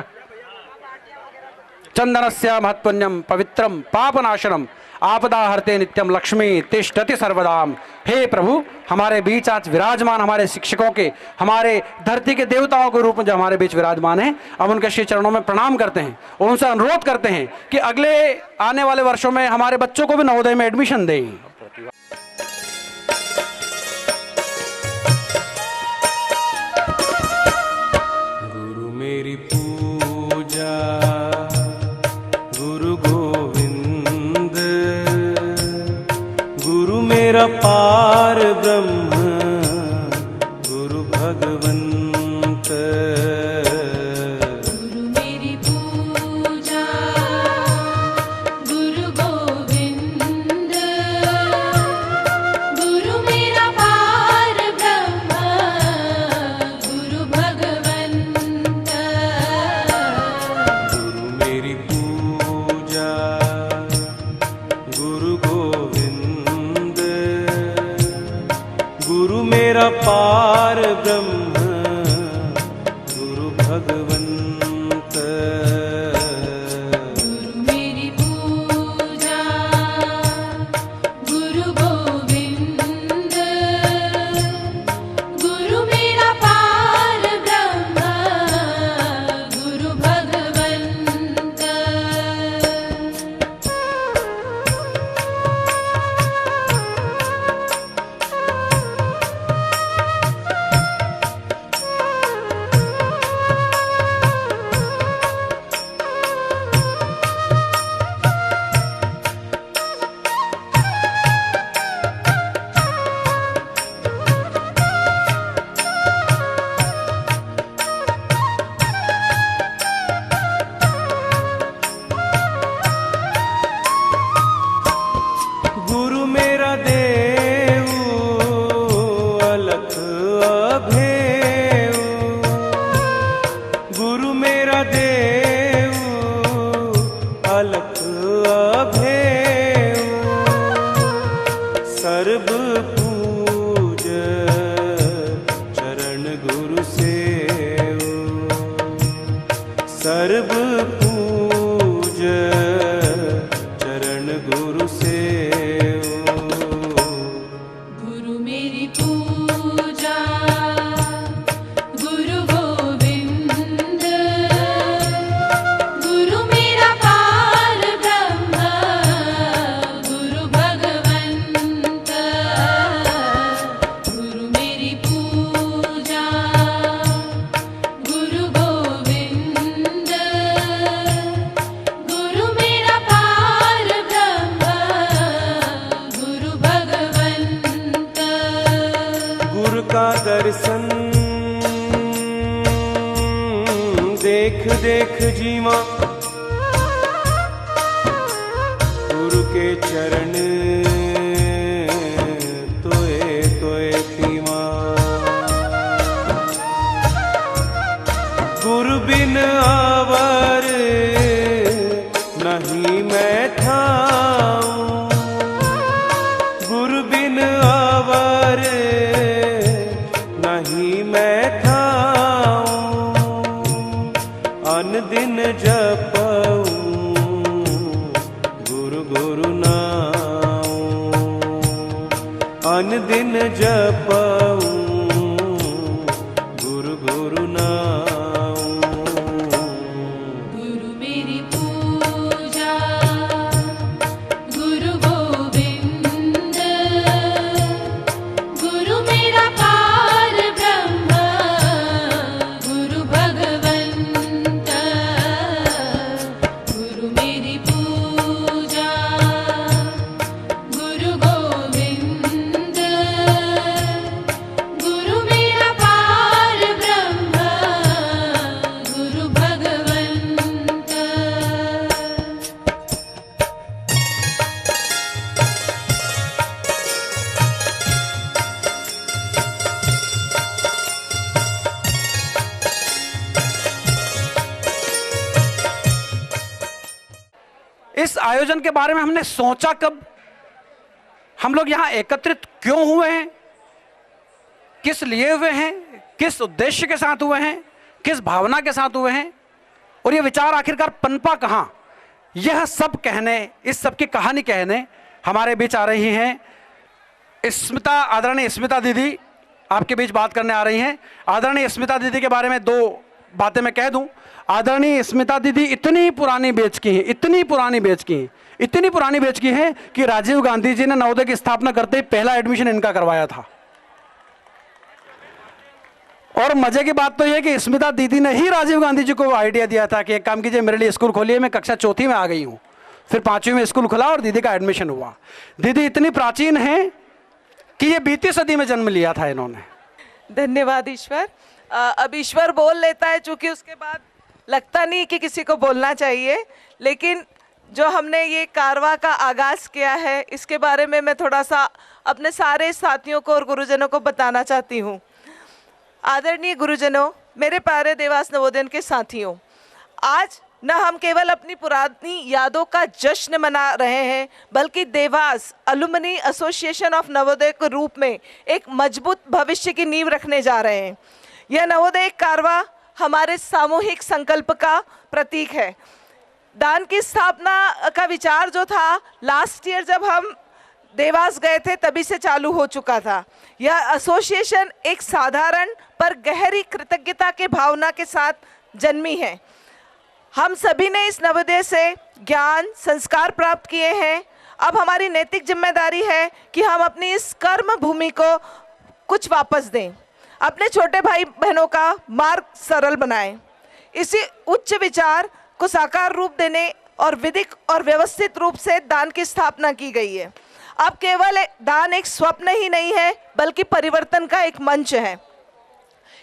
चंदनस्य महत्पुण्यम पवित्रम पापनाशनम, आपदाहर्ते नित्यम लक्ष्मी तिष्ठति सर्वदाम। हे प्रभु, हमारे बीच आज विराजमान हमारे शिक्षकों के, हमारे धरती के देवताओं के रूप में जो हमारे बीच विराजमान हैं, हम उनके श्री चरणों में प्रणाम करते हैं और उनसे अनुरोध करते हैं कि अगले आने वाले वर्षों में हमारे बच्चों को भी नवोदय में एडमिशन दें। मेरी पूजा गुरु गोविंद, गुरु मेरा पार ब्रह्म, गुरु भगवंत। गुरु मेरी पूजा गुरु गोविंद, गुरु मेरा पार ब्रह्म, गुरु भगवंत। गुरु मेरी पूजा गुरु गोविंद, गुरु मेरा पार ब्रह्म, गुरु भगवंत। गुरु मेरी पूजा गुरु गोविंद, गुरु मेरा पार ब्रह्म, गुरु भगवंत। गुरु मेरा देव अलख अभेव, गुरु मेरा देव अलख अभेव। सर्व पूज चरण गुरु सेव, सर्व पूज चरण गुरु सेव। गुरु मेरी पूजा गुरु गोविंद, गुरु मेरा पार ब्रह्म, गुरु भगवंत। गुरु मेरी पूजा गुरु गोविंद, गुरु मेरा पार ब्रह्म, गुरु भगवंत। गुरु का दर्शन देख देख जीवा, चरण तोए तोए तीमा। गुरु बिन आवर नहीं मैं ठाऊं, गुरु बिन आवर नहीं मैं ठाऊं। अन दिन जपऊं गुरु गुरु नाऊं, अन दिन जपऊं गुरु गुरु नाऊं। गुरु मेरी पूजा गुरु गोविंद, गुरु मेरा पार ब्रह्म गुरु भगवंत। गुरु मेरी पूजा गुरु गोविंद, गुरु मेरा पार ब्रह्म गुरु भगवंत। इस आयोजन के बारे में हमने सोचा कब, हम लोग यहां एकत्रित क्यों हुए हैं, किस लिए हुए हैं, किस उद्देश्य के साथ हुए हैं, किस भावना के साथ हुए हैं, और ये विचार आखिरकार पनपा कहां, यह सब कहने, इस सब की कहानी कहने हमारे बीच आ रही हैं स्मिता, आदरणीय स्मिता दीदी आपके बीच बात करने आ रही हैं। आदरणीय स्मिता दीदी के बारे में दो बातें मैं कह दूं। आदरणीय स्मिता दीदी इतनी पुरानी बैच की हैं, इतनी पुरानी बैच की हैं, इतनी पुरानी बैच की हैं कि राजीव गांधी जी ने नवोदय की स्थापना करते ही पहला एडमिशन इनका करवाया था। और मजे की बात तो यह कि स्मिता दीदी ने ही राजीव गांधी जी को आइडिया दिया था कि एक काम कीजिए, मेरे लिए स्कूल खोलिए, मैं कक्षा 4वीं में आ गई हूं। फिर 5वीं में स्कूल खुला और दीदी का एडमिशन हुआ। दीदी इतनी प्राचीन है कि ये बीती सदी में जन्म लिया था इन्होंने। धन्यवाद ईश्वर। अब ईश्वर बोल लेता है, चूंकि उसके बाद लगता नहीं कि किसी को बोलना चाहिए, लेकिन जो हमने ये कारवां का आगाज़ किया है इसके बारे में मैं थोड़ा सा अपने सारे साथियों को और गुरुजनों को बताना चाहती हूँ। आदरणीय गुरुजनों, मेरे प्यारे देवास नवोदय के साथियों, आज न हम केवल अपनी पुरानी यादों का जश्न मना रहे हैं, बल्कि देवास अलुमनी एसोसिएशन ऑफ नवोदय के रूप में एक मजबूत भविष्य की नींव रखने जा रहे हैं। यह नवोदय कारवां हमारे सामूहिक संकल्प का प्रतीक है। दान की स्थापना का विचार जो था, लास्ट ईयर जब हम देवास गए थे तभी से चालू हो चुका था। यह एसोसिएशन एक साधारण पर गहरी कृतज्ञता के भावना के साथ जन्मी है। हम सभी ने इस नवोदय से ज्ञान संस्कार प्राप्त किए हैं। अब हमारी नैतिक जिम्मेदारी है कि हम अपनी इस कर्म भूमि को कुछ वापस दें, अपने छोटे भाई बहनों का मार्ग सरल बनाएं। इसी उच्च विचार को साकार रूप देने और विधिक और व्यवस्थित रूप से दान की स्थापना की गई है। अब केवल दान एक स्वप्न ही नहीं है, बल्कि परिवर्तन का एक मंच है।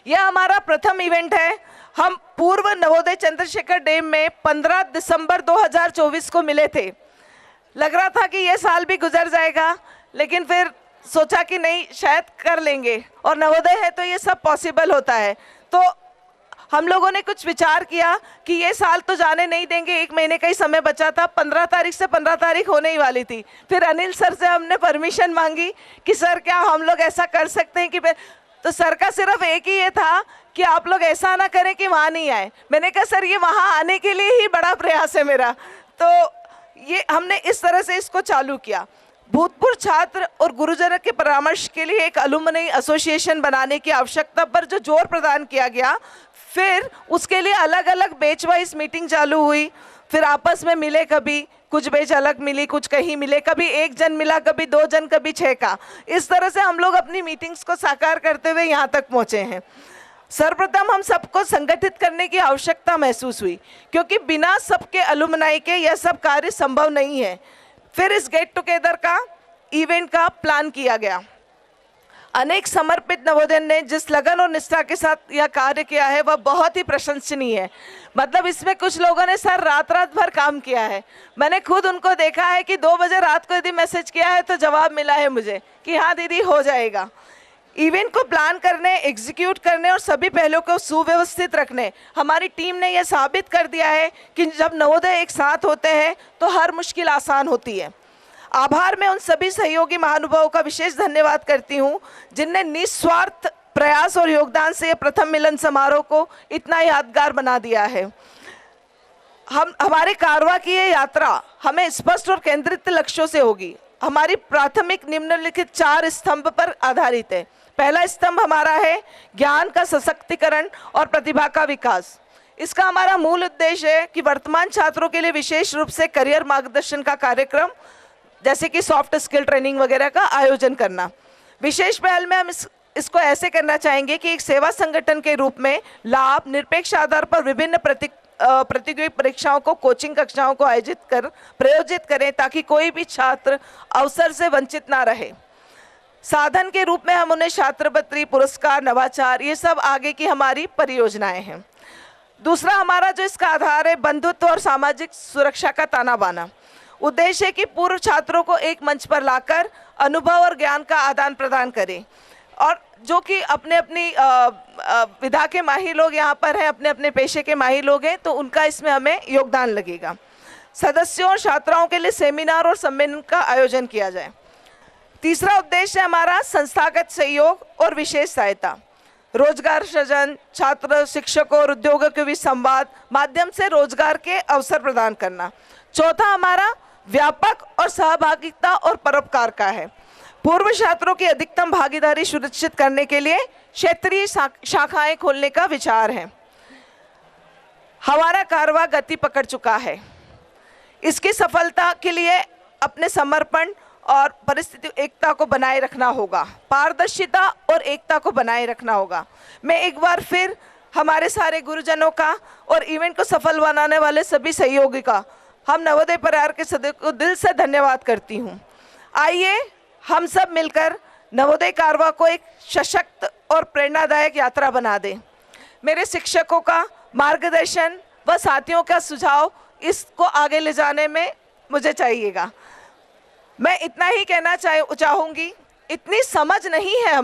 यह हमारा प्रथम इवेंट है। हम पूर्व नवोदय चंद्रशेखर डैम में 15 दिसंबर 2024 को मिले थे। लग रहा था कि यह साल भी गुजर जाएगा, लेकिन फिर सोचा कि नहीं, शायद कर लेंगे, और नवोदय है तो ये सब पॉसिबल होता है। तो हम लोगों ने कुछ विचार किया कि ये साल तो जाने नहीं देंगे, 1 महीने का ही समय बचा था, 15 तारीख से 15 तारीख होने ही वाली थी। फिर अनिल सर से हमने परमिशन मांगी कि सर क्या हम लोग ऐसा कर सकते हैं कि, तो सर का सिर्फ एक ही ये था कि आप लोग ऐसा ना करें कि वहाँ नहीं आए। मैंने कहा सर ये वहाँ आने के लिए ही बड़ा प्रयास है मेरा। तो ये हमने इस तरह से इसको चालू किया। भूतपूर्व छात्र और गुरुजनों के परामर्श के लिए एक अलुमनी एसोसिएशन बनाने की आवश्यकता पर जो जोर प्रदान किया गया, फिर उसके लिए अलग अलग बैच वाइज मीटिंग चालू हुई। फिर आपस में मिले, कभी कुछ बैच अलग मिली, कुछ कहीं मिले, कभी 1 जन मिला, कभी 2 जन, कभी 6 का। इस तरह से हम लोग अपनी मीटिंग्स को साकार करते हुए यहाँ तक पहुँचे हैं। सर्वप्रथम हम सबको संगठित करने की आवश्यकता महसूस हुई, क्योंकि बिना सबके अलुमनाई के यह सब कार्य संभव नहीं है। फिर इस गेट टुगेदर का इवेंट का प्लान किया गया। अनेक समर्पित नवोदय ने जिस लगन और निष्ठा के साथ यह कार्य किया है वह बहुत ही प्रशंसनीय है। मतलब इसमें कुछ लोगों ने सर रात रात भर काम किया है। मैंने खुद उनको देखा है कि 2 बजे रात को यदि मैसेज किया है तो जवाब मिला है मुझे कि हाँ दीदी हो जाएगा। इवेंट को प्लान करने, एग्जीक्यूट करने और सभी पहलुओं को सुव्यवस्थित रखने हमारी टीम ने यह साबित कर दिया है कि जब नवोदय एक साथ होते हैं तो हर मुश्किल आसान होती है। आभार मैं उन सभी सहयोगी महानुभावों का विशेष धन्यवाद करती हूँ जिनने निस्वार्थ प्रयास और योगदान से प्रथम मिलन समारोह को इतना यादगार बना दिया है। हमारे कारवा की ये यात्रा हमें स्पष्ट और केंद्रित लक्ष्यों से होगी। हमारी प्राथमिक निम्नलिखित 4 स्तंभ पर आधारित है। पहला स्तंभ हमारा है ज्ञान का सशक्तिकरण और प्रतिभा का विकास। इसका हमारा मूल उद्देश्य है कि वर्तमान छात्रों के लिए विशेष रूप से करियर मार्गदर्शन का कार्यक्रम जैसे कि सॉफ्ट स्किल ट्रेनिंग वगैरह का आयोजन करना। विशेष पहल में हम इसको ऐसे करना चाहेंगे कि एक सेवा संगठन के रूप में लाभ निरपेक्ष आधार पर विभिन्न प्रतियोगी परीक्षाओं को, कोचिंग कक्षाओं को प्रायोजित करें ताकि कोई भी छात्र अवसर से वंचित ना रहे। साधन के रूप में हम उन्हें छात्रवृत्ति, पुरस्कार, नवाचार, ये सब आगे की हमारी परियोजनाएं हैं। दूसरा हमारा जो इसका आधार है बंधुत्व और सामाजिक सुरक्षा का ताना बाना। उद्देश्य है कि पूर्व छात्रों को एक मंच पर लाकर अनुभव और ज्ञान का आदान प्रदान करें और जो कि अपने अपनी विधा के माहिर लोग यहाँ पर हैं, अपने अपने पेशे के माहिर लोग हैं, तो उनका इसमें हमें योगदान लगेगा। सदस्यों और छात्राओं के लिए सेमिनार और सम्मेलन का आयोजन किया जाए। तीसरा उद्देश्य है हमारा संस्थागत सहयोग और विशेष सहायता, रोजगार सृजन, छात्र, शिक्षकों और उद्योगों के बीच संवाद माध्यम से रोजगार के अवसर प्रदान करना। चौथा हमारा व्यापक और सहभागिता और परोपकार का है। पूर्व छात्रों की अधिकतम भागीदारी सुनिश्चित करने के लिए क्षेत्रीय शाखाएं खोलने का विचार है। हमारा कारवा गति पकड़ चुका है। इसकी सफलता के लिए अपने समर्पण और परिस्थिति एकता को बनाए रखना होगा, पारदर्शिता और एकता को बनाए रखना होगा। मैं एक बार फिर हमारे सारे गुरुजनों का और इवेंट को सफल बनाने वाले सभी सहयोगी का, हम नवोदय परिवार के सदस्यों को दिल से धन्यवाद करती हूँ। आइए हम सब मिलकर नवोदय कारवा को एक सशक्त और प्रेरणादायक यात्रा बना दें। मेरे शिक्षकों का मार्गदर्शन व साथियों का सुझाव इसको आगे ले जाने में मुझे चाहिएगा। मैं इतना ही कहना चाहूँगी, इतनी समझ नहीं है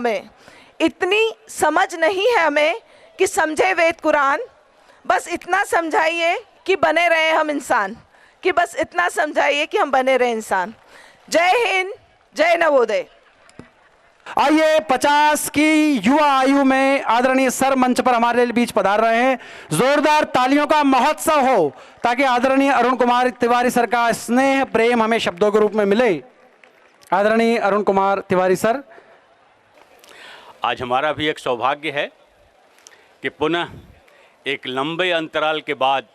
हमें कि समझे वेद कुरान, बस इतना समझाइए कि बने रहे हम इंसान, कि बस इतना समझाइए कि हम बने रहे इंसान। जय हिंद, जय नवोदय। आइए 50 की युवा आयु में आदरणीय सर मंच पर हमारे बीच पधार रहे हैं। जोरदार तालियों का महोत्सव हो ताकि आदरणीय अरुण कुमार तिवारी सर का स्नेह प्रेम हमें शब्दों के रूप में मिले। आदरणीय अरुण कुमार तिवारी सर। आज हमारा भी एक सौभाग्य है कि पुनः एक लंबे अंतराल के बाद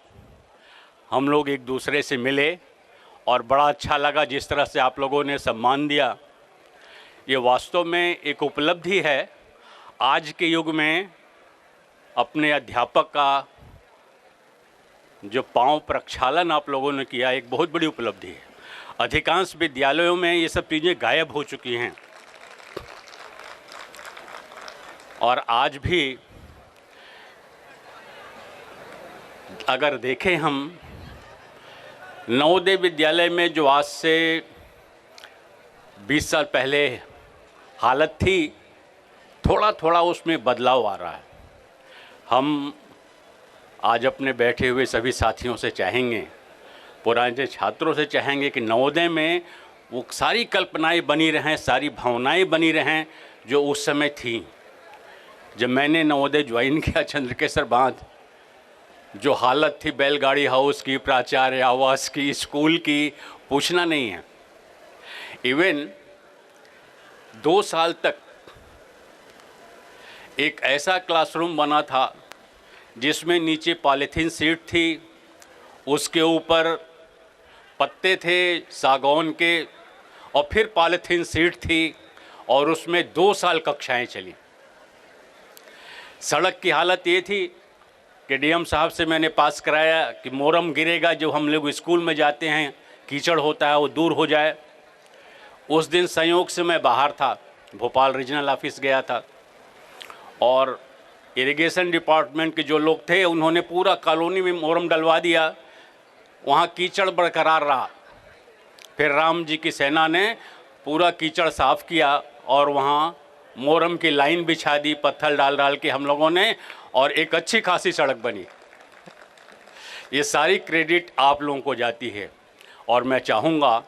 हम लोग एक दूसरे से मिले और बड़ा अच्छा लगा जिस तरह से आप लोगों ने सम्मान दिया। ये वास्तव में एक उपलब्धि है। आज के युग में अपने अध्यापक का जो पांव प्रक्षालन आप लोगों ने किया, एक बहुत बड़ी उपलब्धि है। अधिकांश विद्यालयों में ये सब चीज़ें गायब हो चुकी हैं और आज भी अगर देखें हम नवोदय विद्यालय में जो आज से 20 साल पहले हालत थी, थोड़ा थोड़ा उसमें बदलाव आ रहा है। हम आज अपने बैठे हुए सभी साथियों से चाहेंगे, पुराने छात्रों से चाहेंगे कि नवोदय में वो सारी कल्पनाएं बनी रहें, सारी भावनाएं बनी रहें जो उस समय थी। जब मैंने नवोदय ज्वाइन किया चंद्रकेसर बांध, जो हालत थी बैलगाड़ी हाउस की, प्राचार्य आवास की, स्कूल की, पूछना नहीं है। इवन 2 साल तक एक ऐसा क्लासरूम बना था जिसमें नीचे पॉलीथीन सीट थी, उसके ऊपर पत्ते थे सागौन के और फिर पॉलीथीन सीट थी और उसमें 2 साल कक्षाएं चली। सड़क की हालत ये थी कि डीएम साहब से मैंने पास कराया कि मोरम गिरेगा, जो हम लोग स्कूल में जाते हैं कीचड़ होता है वो दूर हो जाए। उस दिन संयोग से मैं बाहर था भोपाल रीजनल ऑफिस गया था और इरिगेशन डिपार्टमेंट के जो लोग थे उन्होंने पूरा कॉलोनी में मोरम डलवा दिया, वहाँ कीचड़ बरकरार रहा। फिर राम जी की सेना ने पूरा कीचड़ साफ किया और वहाँ मोरम की लाइन बिछा दी, पत्थर डाल डाल के हम लोगों ने, और एक अच्छी खासी सड़क बनी। ये सारी क्रेडिट आप लोगों को जाती है और मैं चाहूँगा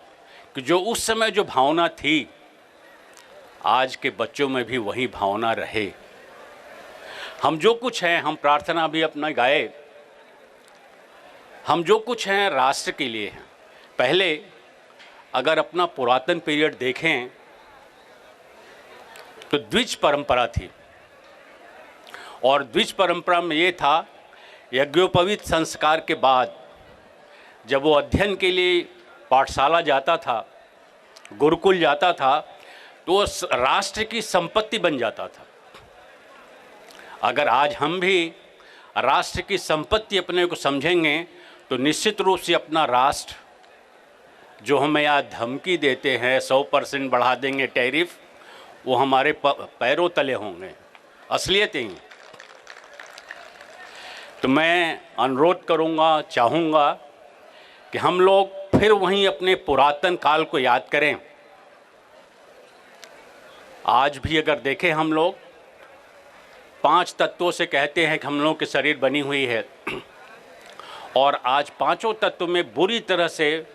कि जो उस समय जो भावना थी आज के बच्चों में भी वही भावना रहे। हम जो कुछ हैं, हम प्रार्थना भी अपना गाए, हम जो कुछ हैं राष्ट्र के लिए हैं। पहले अगर अपना पुरातन पीरियड देखें तो द्विज परंपरा थी और द्विज परंपरा में ये था यज्ञोपवीत संस्कार के बाद जब वो अध्ययन के लिए पाठशाला जाता था, गुरुकुल जाता था, तो राष्ट्र की संपत्ति बन जाता था। अगर आज हम भी राष्ट्र की संपत्ति अपने को समझेंगे तो निश्चित रूप से अपना राष्ट्र जो हमें आज धमकी देते हैं 100% बढ़ा देंगे टैरिफ, वो हमारे पैरों तले होंगे, असलियत ही। तो मैं अनुरोध करूँगा, चाहूँगा कि हम लोग फिर वहीं अपने पुरातन काल को याद करें। आज भी अगर देखें हम लोग 5 तत्वों से कहते हैं कि हम लोगों की शरीर बनी हुई है और आज 5 तत्वों में बुरी तरह से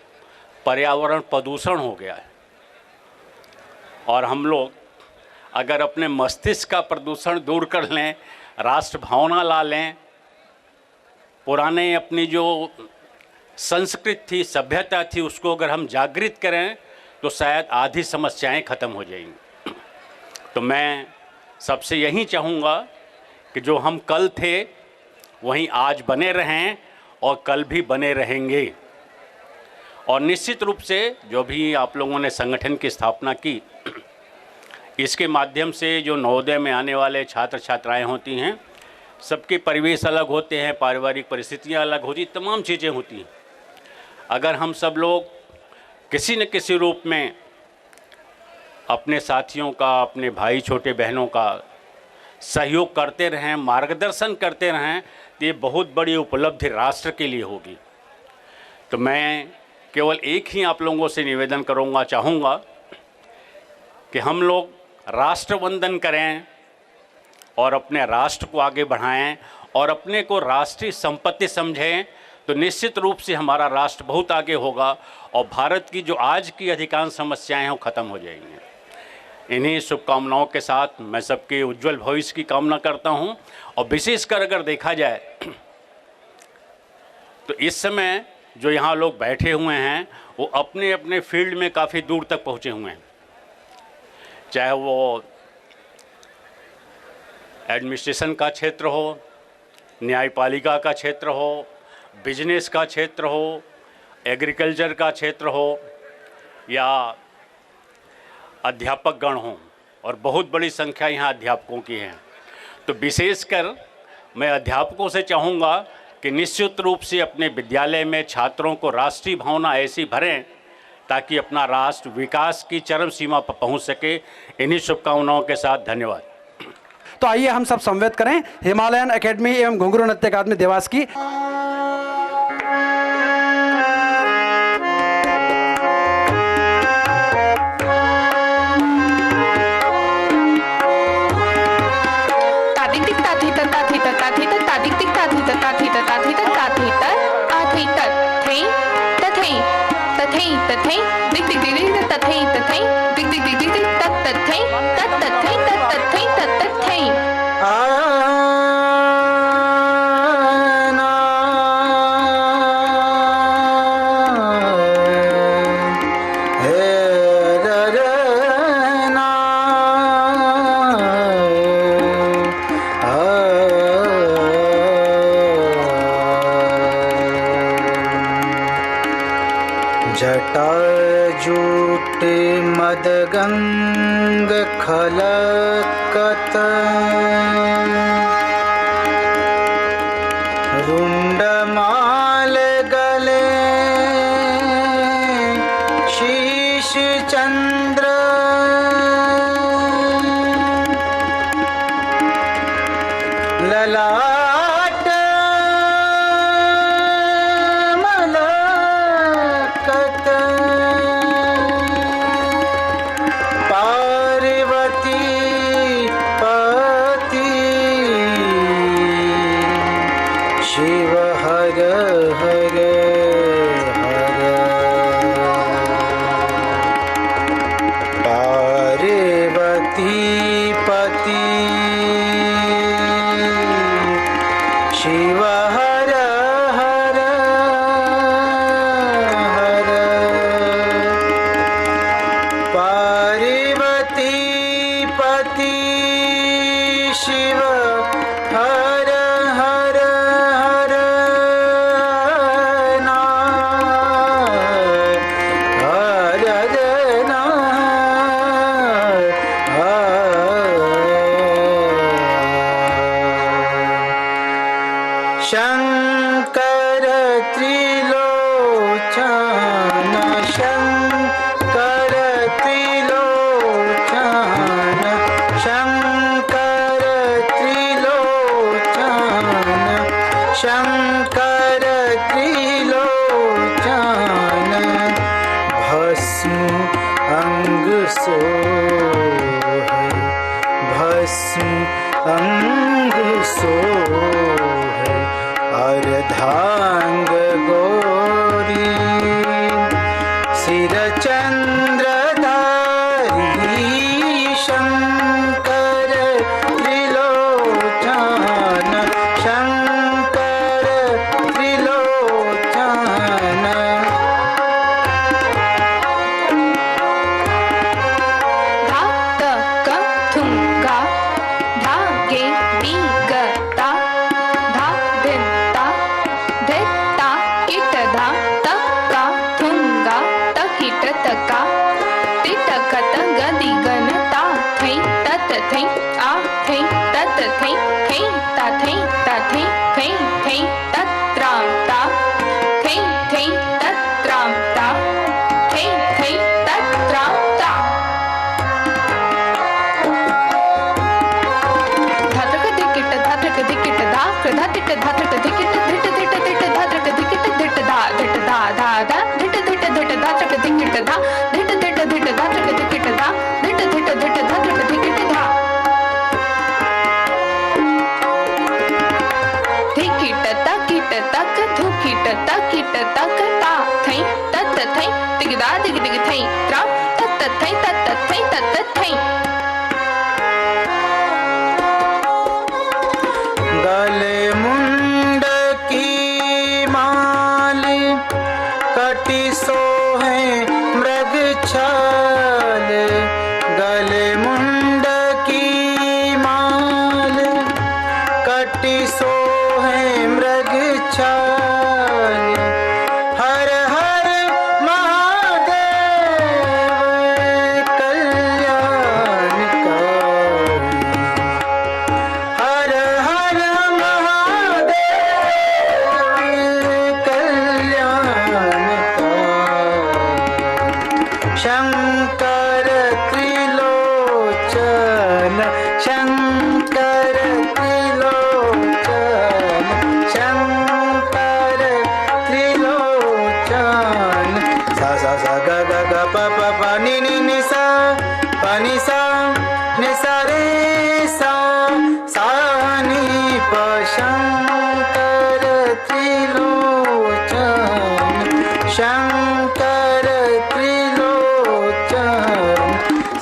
पर्यावरण प्रदूषण हो गया है। और हम लोग अगर अपने मस्तिष्क का प्रदूषण दूर कर लें, राष्ट्र भावना ला लें, पुराने अपनी जो संस्कृति थी, सभ्यता थी, उसको अगर हम जागृत करें तो शायद आधी समस्याएं खत्म हो जाएंगी। तो मैं सबसे यही चाहूँगा कि जो हम कल थे वहीं आज बने रहें और कल भी बने रहेंगे। और निश्चित रूप से जो भी आप लोगों ने संगठन की स्थापना की, इसके माध्यम से जो नवोदय में आने वाले छात्र छात्राएं होती हैं, सबके परिवेश अलग होते हैं, पारिवारिक परिस्थितियां अलग होती, तमाम चीज़ें होती हैं। अगर हम सब लोग किसी न किसी रूप में अपने साथियों का, अपने भाई छोटे बहनों का सहयोग करते रहें, मार्गदर्शन करते रहें, तो ये बहुत बड़ी उपलब्धि राष्ट्र के लिए होगी। तो मैं केवल एक ही आप लोगों से निवेदन करूँगा, चाहूँगा कि हम लोग राष्ट्रवंदन करें और अपने राष्ट्र को आगे बढ़ाएं और अपने को राष्ट्रीय संपत्ति समझें, तो निश्चित रूप से हमारा राष्ट्र बहुत आगे होगा और भारत की जो आज की अधिकांश समस्याएं हैं वो ख़त्म हो जाएंगी। इन्हीं शुभकामनाओं के साथ मैं सबके उज्जवल भविष्य की कामना करता हूं। और विशेषकर अगर देखा जाए तो इस समय जो यहाँ लोग बैठे हुए हैं वो अपने अपने फील्ड में काफ़ी दूर तक पहुँचे हुए हैं, चाहे वो एडमिनिस्ट्रेशन का क्षेत्र हो, न्यायपालिका का क्षेत्र हो, बिजनेस का क्षेत्र हो, एग्रीकल्चर का क्षेत्र हो या अध्यापक गण हों, और बहुत बड़ी संख्या यहाँ अध्यापकों की है। तो विशेषकर मैं अध्यापकों से चाहूँगा कि निश्चित रूप से अपने विद्यालय में छात्रों को राष्ट्रीय भावना ऐसी भरें ताकि अपना राष्ट्र विकास की चरम सीमा पर पहुँच सके। इन्हीं शुभकामनाओं के साथ धन्यवाद। तो आइए हम सब संवेद करें हिमालयन एकेडमी एवं घुंघरू नृत्य अकादमी देवास की। जटाजूट मदगंग खलकत रुंडमाल गले शीश चंद्र शिव हर हर हर पार्वती पति शिव हर हर हर पार्वती पति शिव हर हर हर नाथ हर नाथ शंकर त्रिलोचन शंकर त्रिलोचन शंकर त्रिलोचन शंकर त्रिलोचन भस्म अंग सोहे भस्म अंग सोहे अर्धांग गौरी सिर चंद्रधारी शंकर त्रिलोचन शंकर त्रिलोचन धा त क थुंगा धा गे दी ग ता धा दिन ता धे ता किट धा त का थुंगा त किट त का टिट कत गदी गन ता थे तत थे आ थे तत थे ता थे थे तत्राम ता थे तत्राम ता थे तत्राम ता धात्रक दिकिट धा क्रधातिट धात्रक दिकिट धिट धिट धिट धात्रक दिकिट धिट धा धा धा धिट धिट धिट धात्रक दिकिट धा धिट धिट धिट धात्रक दिकिट धा धिट धिट धिट धात्रक दिकिट धा धिकिट तक धुकिट तकिट तक ता थै तत थै दिगदा दिग दिग थै त्रा तत थै तत थै तत थै गले मुंड की माल कटी सोहे मृग छाल गले मुंड की माल कटी सोहे मृग छाल हर हर महादेव कल्याणकारी हर हर महादेव कल्याणकारी शंकर त्रिलोचन शंकर त्रिलोचन शंकर त्रिलोचन सा सा सा ग ग ग प प प नि नि नि सा प नि सा नि सा रे सा सा नि प शंकर त्रिलोचन शंकर त्रिलोचन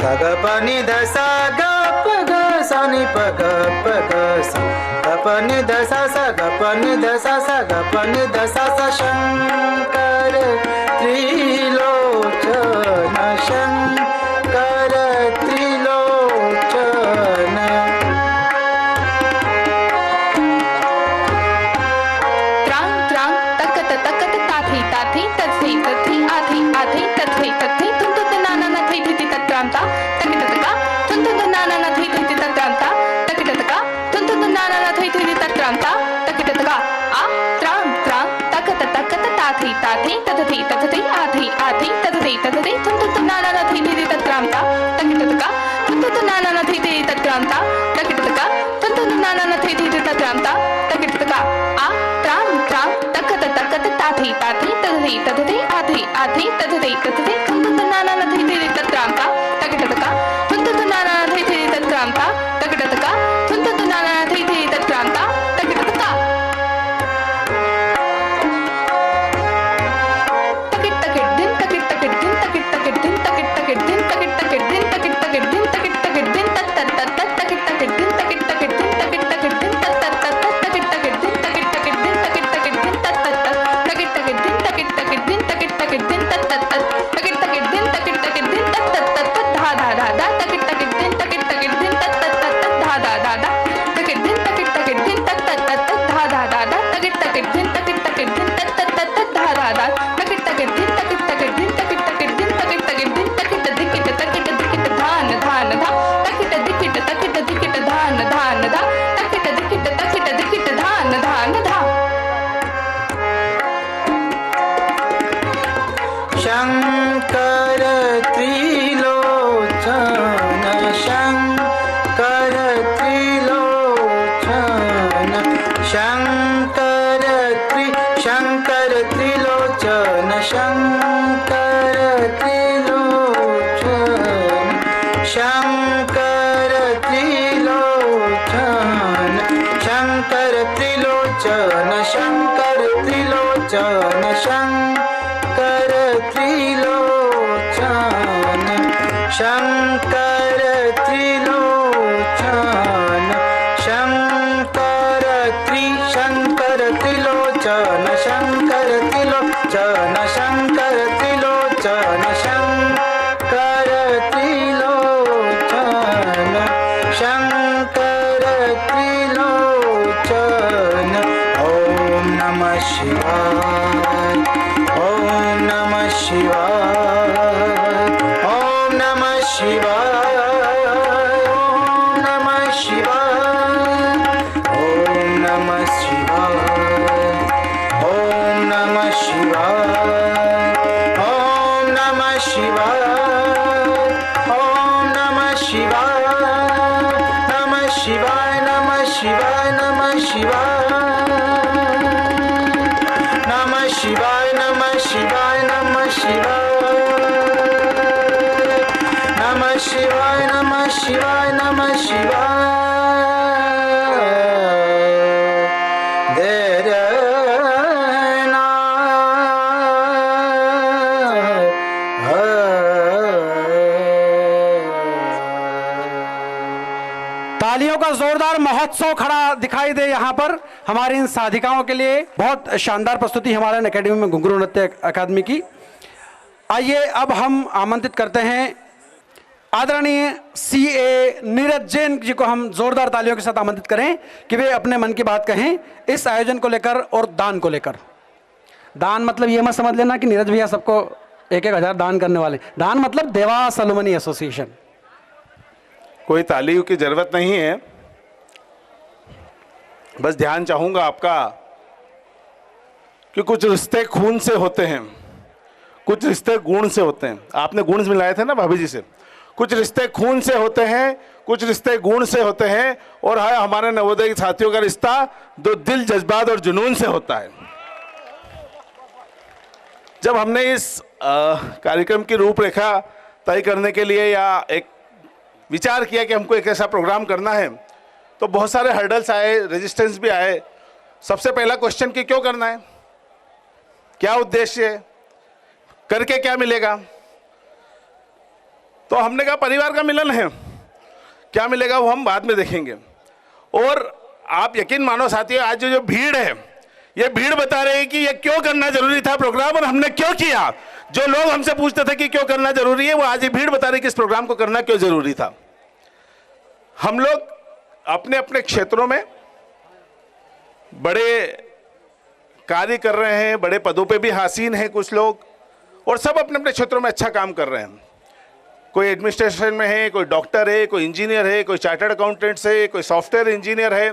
सा ग प नि ध सा ग प ग सा नि प ग प ग सा ग प नि ध सा सा ग प नि ध सा सा ग प नि ध सा सा शंकर त्रिलोचन शंकर त्रिलोचन त्रां त्रां तकत तकत ताथी ताथी तथी तथी आथी आथी तथी तथी तुम तुम नाना न थी थी तत्रांता तकिट तका तुम तुम नाना न थी थी तत्रांता तकिट तका तुम तुम नाना न थी थी तत्रांता तकिट तका आ त्रां त्रां तकत तकत ताथी ताथी तथी तथी आथी आथी तथी तथी तुम तुम नाना न थी थी तत्रांता तकिट तका तुम तुम नाना न थी थी तत्रांता तकिट तका तुम तुम नाना न थी थी तत्रांता तकिट तका आ त्रां त्रां तकत तकत ताथी ताथी तथी तथी आथी आथी तथी तथी तुम तुम नाना न थी थी तत्रांता तकिट तका तुम तुम नाना न थी थी तत्रांता तकिट तका तुम तुम नाना न थी थी तत्रांता तकिट तका धाधान तकिट तकिट दिन तकिट तकिट दिन तकिट तकिट दिन तकिट तकिट दिन तकिट दिकिट तकिट दिकिट धान धान धा तकिट दिकिट धान धान धा तकिट दिकिट धान धान धा। शंकर त्रिलोचन शंकर त्रिलोचन शंकर त्रिलोचन शंकर त्रिलोचन शंकर त्रिलोचन शंकर त्रिलोचन शंकर त्रिलोचन शंकर त्रिलोचन शंकर त्रिलोचन शंकर त्रिलोचन शंकर त्रिलोचन शंकर त्रिलोचन शंकर त्रिलोचन शंकर त्रिलोचन। ओम नमः शिवाय ओम नमः शिवाय ओम नमः शिवाय ओम नमः शिवाय ओम नमः शिवाय ओम नमः शिवाय ओम नमः शिवाय ओम नमः शिवाय नमः शिवाय नमः शिवाय नमः शिवाय नमः शिवाय नमः शिवाय नमः शिवाय नमः शिवाय नमः शिवाय तालियों का जोरदार महोत्सव खड़ा दिखाई दे यहाँ पर हमारी इन साधिकाओं के लिए। बहुत शानदार प्रस्तुति हमारे एकेडमी में घुंघरू नृत्य अकादमी की। आइए अब हम आमंत्रित करते हैं आदरणीय CA नीरज जैन जी को हम जोरदार तालियों के साथ आमंत्रित करें कि वे अपने मन की बात कहें इस आयोजन को लेकर और दान को लेकर। दान मतलब ये मत समझ लेना कि नीरज भैया सबको 1-1 हज़ार दान करने वाले। दान मतलब देवास अलुमनी एसोसिएशन। कोई तालियों की जरूरत नहीं है, बस ध्यान चाहूंगा आपका कि कुछ रिश्ते खून से होते हैं, कुछ रिश्ते गुण से होते हैं। आपने गुण मिलाए थे ना भाभी जी से। कुछ रिश्ते खून से होते हैं, कुछ रिश्ते गुण से होते हैं, और है हमारे नवोदय साथियों का रिश्ता जो दिल, जज्बात और जुनून से होता है। जब हमने इस कार्यक्रम की रूपरेखा तय करने के लिए या एक विचार किया कि हमको एक ऐसा प्रोग्राम करना है, तो बहुत सारे हर्डल्स आए, रेजिस्टेंस भी आए। सबसे पहला क्वेश्चन कि क्यों करना है, क्या उद्देश्य है, करके क्या मिलेगा। तो हमने कहा परिवार का मिलन है, क्या मिलेगा वो हम बाद में देखेंगे। और आप यकीन मानो साथियों, आज जो भीड़ है, ये भीड़ बता रही है कि ये क्यों करना जरूरी था प्रोग्राम और हमने क्यों किया। जो लोग हमसे पूछते थे कि क्यों करना जरूरी है, वो आज ये भीड़ बता रही है कि इस प्रोग्राम को करना क्यों जरूरी था। हम लोग अपने अपने क्षेत्रों में बड़े कार्य कर रहे हैं, बड़े पदों पे भी हासिल हैं कुछ लोग, और सब अपने अपने क्षेत्रों में अच्छा काम कर रहे हैं। कोई एडमिनिस्ट्रेशन में है, कोई डॉक्टर है, कोई इंजीनियर है, कोई चार्टर्ड अकाउंटेंट्स है, कोई सॉफ्टवेयर इंजीनियर है।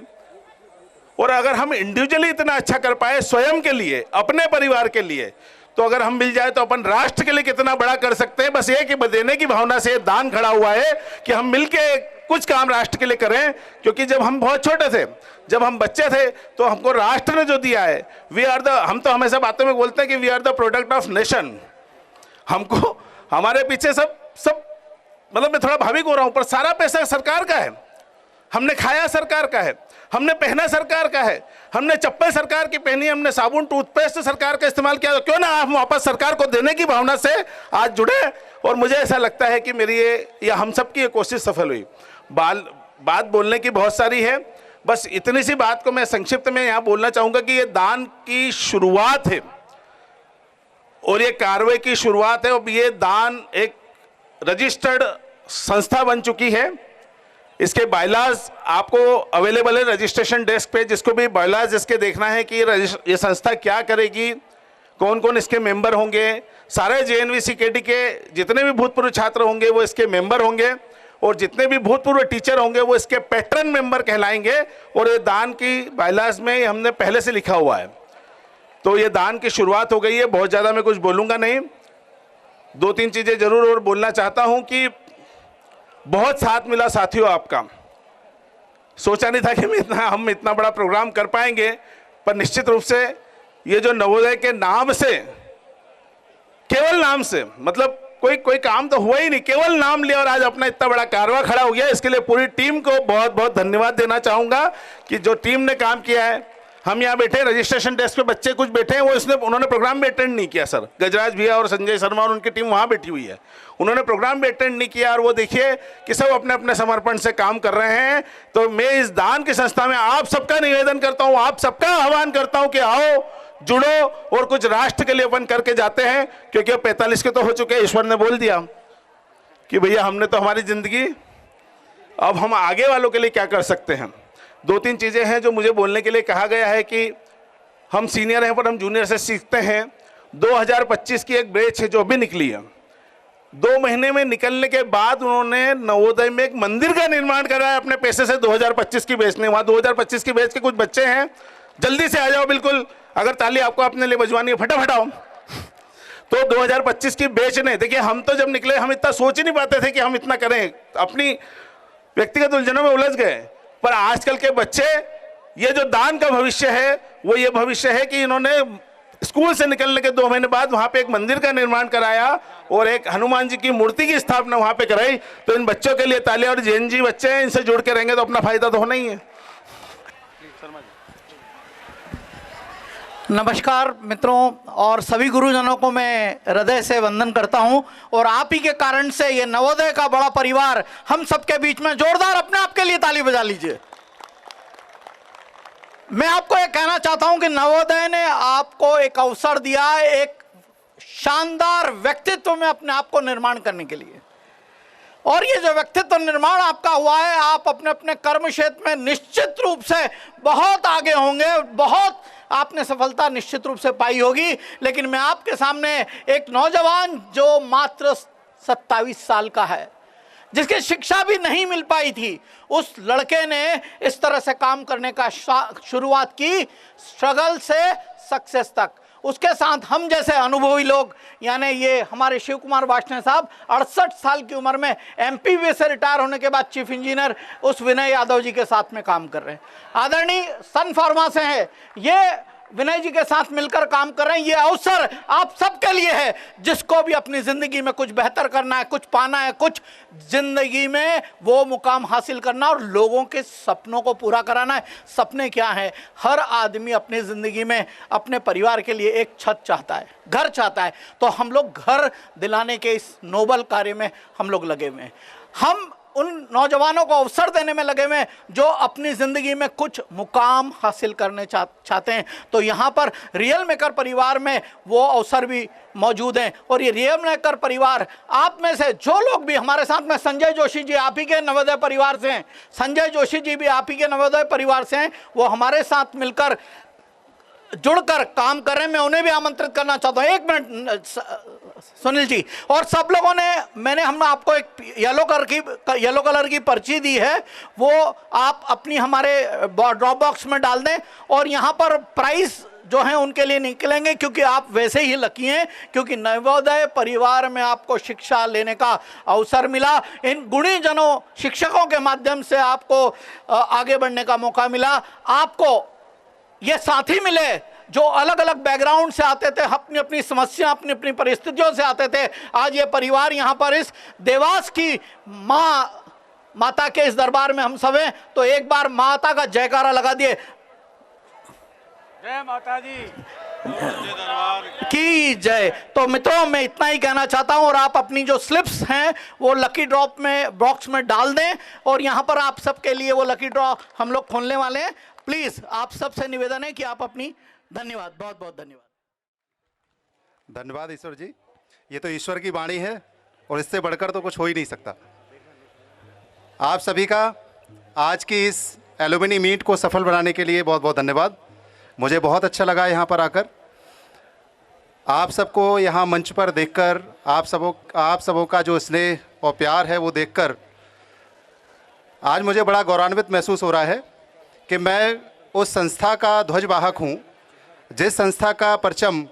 और अगर हम इंडिविजुअली इतना अच्छा कर पाए स्वयं के लिए, अपने परिवार के लिए, तो अगर हम मिल जाए तो अपन राष्ट्र के लिए कितना बड़ा कर सकते हैं। बस ये कि देने की भावना से दान खड़ा हुआ है कि हम मिलके कुछ काम राष्ट्र के लिए करें। क्योंकि जब हम बहुत छोटे थे, जब हम बच्चे थे, तो हमको राष्ट्र ने जो दिया है, हम तो हमेशा बातों में बोलते हैं कि we are the product of nation. हमको हमारे पीछे सब मतलब मैं थोड़ा भावुक हो रहा हूं, पर सारा पैसा सरकार का है। हमने खाया सरकार का है, हमने पहना सरकार का है, हमने चप्पल सरकार की पहनी, हमने साबुन टूथपेस्ट सरकार का इस्तेमाल किया। तो क्यों ना हम वापस सरकार को देने की भावना से आज जुड़े। और मुझे ऐसा लगता है कि मेरी या हम सब की ये कोशिश सफल हुई। बात बोलने की बहुत सारी है, बस इतनी सी बात को मैं संक्षिप्त में यहाँ बोलना चाहूँगा कि ये दान की शुरुआत है और ये कार्रवाई की शुरुआत है। और ये दान एक रजिस्टर्ड संस्था बन चुकी है। इसके बायलाज आपको अवेलेबल है रजिस्ट्रेशन डेस्क पे। जिसको भी बायलाज इसके देखना है कि ये संस्था क्या करेगी, कौन कौन इसके मेंबर होंगे, सारे JNVCKT के जितने भी भूतपूर्व छात्र होंगे वो इसके मेंबर होंगे, और जितने भी भूतपूर्व टीचर होंगे वो इसके पैटर्न मेंबर कहलाएंगे। और ये दान की बायलाज में हमने पहले से लिखा हुआ है। तो ये दान की शुरुआत हो गई है। बहुत ज़्यादा मैं कुछ बोलूँगा नहीं, 2-3 चीज़ें ज़रूर और बोलना चाहता हूँ कि बहुत साथ मिला साथियों आपका। सोचा नहीं था कि हम इतना बड़ा प्रोग्राम कर पाएंगे, पर निश्चित रूप से ये जो नवोदय के नाम से, केवल नाम से, मतलब कोई काम तो हुआ ही नहीं, केवल नाम लिया और आज अपना इतना बड़ा कारवा खड़ा हो गया। इसके लिए पूरी टीम को बहुत बहुत धन्यवाद देना चाहूँगा कि जो टीम ने काम किया है। हम यहाँ बैठे, रजिस्ट्रेशन डेस्क पे बच्चे कुछ बैठे हैं, उन्होंने प्रोग्राम भी अटेंड नहीं किया सर। गजराज भैया और संजय शर्मा और उनकी टीम वहाँ बैठी हुई है, उन्होंने प्रोग्राम भी अटेंड नहीं किया। और वो देखिए कि सब अपने अपने समर्पण से काम कर रहे हैं। तो मैं इस दान की संस्था में आप सबका निवेदन करता हूँ, आप सबका आह्वान करता हूँ कि आओ, जुड़ो और कुछ राष्ट्र के लिए अपन करके जाते हैं। क्योंकि 45 के तो हो चुके हैं, ईश्वर ने बोल दिया कि भैया हमने तो हमारी जिंदगी, अब हम आगे वालों के लिए क्या कर सकते हैं। 2-3 चीज़ें हैं जो मुझे बोलने के लिए कहा गया है कि हम सीनियर हैं पर हम जूनियर से सीखते हैं। 2025 की एक बैच है जो अभी निकली है, 2 महीने में निकलने के बाद उन्होंने नवोदय में एक मंदिर का निर्माण करा है अपने पैसे से। 2025 की बैच ने, वहाँ 2025 की बैच के कुछ बच्चे हैं, जल्दी से आ जाओ। बिल्कुल, अगर ताली आपको अपने लिए बजवानी है फटाफट आओ। तो 2025 की बैच ने, देखिए हम तो जब निकले हम इतना सोच ही नहीं पाते थे कि हम इतना करें, अपनी व्यक्तिगत उलझनों में उलझ गए। पर आजकल के बच्चे, ये जो दान का भविष्य है वो ये भविष्य है कि इन्होंने स्कूल से निकलने के 2 महीने बाद वहाँ पे एक मंदिर का निर्माण कराया और एक हनुमान जी की मूर्ति की स्थापना वहाँ पे कराई। तो इन बच्चों के लिए तालियां। और जैन जी बच्चे हैं, इनसे जुड़ के रहेंगे तो अपना फायदा तो होना ही है। नमस्कार मित्रों और सभी गुरुजनों को मैं हृदय से वंदन करता हूं। और आप ही के कारण से ये नवोदय का बड़ा परिवार हम सबके बीच में, जोरदार अपने आप के लिए ताली बजा लीजिए। मैं आपको ये कहना चाहता हूं कि नवोदय ने आपको एक अवसर दिया है एक शानदार व्यक्तित्व में अपने आप को निर्माण करने के लिए। और ये जो व्यक्तित्व निर्माण आपका हुआ है, आप अपने अपने कर्म क्षेत्र में निश्चित रूप से बहुत आगे होंगे, बहुत आपने सफलता निश्चित रूप से पाई होगी। लेकिन मैं आपके सामने एक नौजवान जो मात्र 27 साल का है, जिसकी शिक्षा भी नहीं मिल पाई थी, उस लड़के ने इस तरह से काम करने का शुरुआत की, स्ट्रगल से सक्सेस तक। उसके साथ हम जैसे अनुभवी लोग, यानी ये हमारे शिव कुमार वार्ष्णेय साहब 68 साल की उम्र में MPV से रिटायर होने के बाद चीफ इंजीनियर उस विनय यादव जी के साथ में काम कर रहे हैं। आदरणीय सन फार्मा से हैं, ये विनय जी के साथ मिलकर काम कर रहे हैं। ये अवसर आप सबके लिए है, जिसको भी अपनी जिंदगी में कुछ बेहतर करना है, कुछ पाना है, कुछ जिंदगी में वो मुकाम हासिल करना और लोगों के सपनों को पूरा कराना है। सपने क्या है? हर आदमी अपनी जिंदगी में अपने परिवार के लिए एक छत चाहता है, घर चाहता है। तो हम लोग घर दिलाने के इस नोबल कार्य में हम लोग लगे हुए हैं। हम उन नौजवानों को अवसर देने में लगे हुए हैं जो अपनी ज़िंदगी में कुछ मुकाम हासिल करने चाहते हैं। तो यहाँ पर रियल मेकर परिवार में वो अवसर भी मौजूद हैं। और ये रियल मेकर परिवार, आप में से जो लोग भी हमारे साथ में, संजय जोशी जी आप ही के नवोदय परिवार से हैं, संजय जोशी जी भी आप ही के नवोदय परिवार से हैं, वो हमारे साथ मिलकर जुड़कर काम कर रहे हैं। मैं उन्हें भी आमंत्रित करना चाहता हूँ। 1 मिनट सुनील जी, और सब लोगों ने, हमने आपको एक येलो कलर की पर्ची दी है, वो आप अपनी हमारे ड्रॉप बॉक्स में डाल दें। और यहाँ पर प्राइस जो हैं उनके लिए निकलेंगे, क्योंकि आप वैसे ही लकी हैं, क्योंकि नवोदय परिवार में आपको शिक्षा लेने का अवसर मिला। इन गुणी जनों शिक्षकों के माध्यम से आपको आगे बढ़ने का मौका मिला। आपको ये साथी मिले जो अलग अलग बैकग्राउंड से आते थे, अपनी अपनी समस्या, अपनी अपनी परिस्थितियों से आते थे। आज ये परिवार यहाँ पर इस देवास की माता के इस दरबार में हम सब हैं। तो एक बार माता का जयकारा लगा दिए, जय माता दी की जय। तो मित्रों, मैं इतना ही कहना चाहता हूं। और आप अपनी जो स्लिप्स हैं वो लकी ड्रॉप में बॉक्स में डाल दें। और यहाँ पर आप सबके लिए वो लकी ड्रॉ हम लोग खोलने वाले हैं। प्लीज आप सबसे निवेदन है कि आप अपनी, धन्यवाद, बहुत बहुत धन्यवाद। धन्यवाद ईश्वर जी, ये तो ईश्वर की वाणी है और इससे बढ़कर तो कुछ हो ही नहीं सकता। आप सभी का आज की इस एलुमनी मीट को सफल बनाने के लिए बहुत बहुत धन्यवाद। मुझे बहुत अच्छा लगा यहाँ पर आकर। आप सबको यहाँ मंच पर देखकर आप सबों का जो स्नेह और प्यार है वो देखकर आज मुझे बड़ा गौरवान्वित महसूस हो रहा है कि मैं उस संस्था का ध्वजवाहक हूँ जिस संस्था का परचम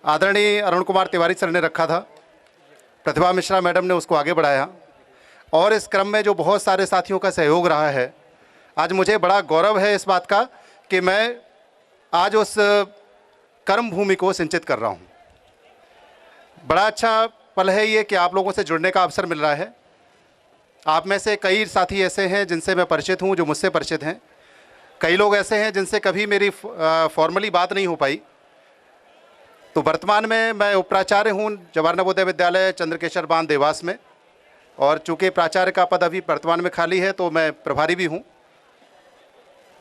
आदरणीय अरुण कुमार तिवारी सर ने रखा था। प्रतिभा मिश्रा मैडम ने उसको आगे बढ़ाया और इस क्रम में जो बहुत सारे साथियों का सहयोग रहा है, आज मुझे बड़ा गौरव है इस बात का कि मैं आज उस कर्म भूमि को सिंचित कर रहा हूँ। बड़ा अच्छा पल है ये कि आप लोगों से जुड़ने का अवसर मिल रहा है। आप में से कई साथी ऐसे हैं जिनसे मैं परिचित हूँ, जो मुझसे परिचित हैं। कई लोग ऐसे हैं जिनसे कभी मेरी फॉर्मली बात नहीं हो पाई। तो वर्तमान में मैं उपप्राचार्य हूँ जवाहर नवोदय विद्यालय चंद्रकेशर बांध देवास में, और चूँकि प्राचार्य का पद अभी वर्तमान में खाली है तो मैं प्रभारी भी हूँ।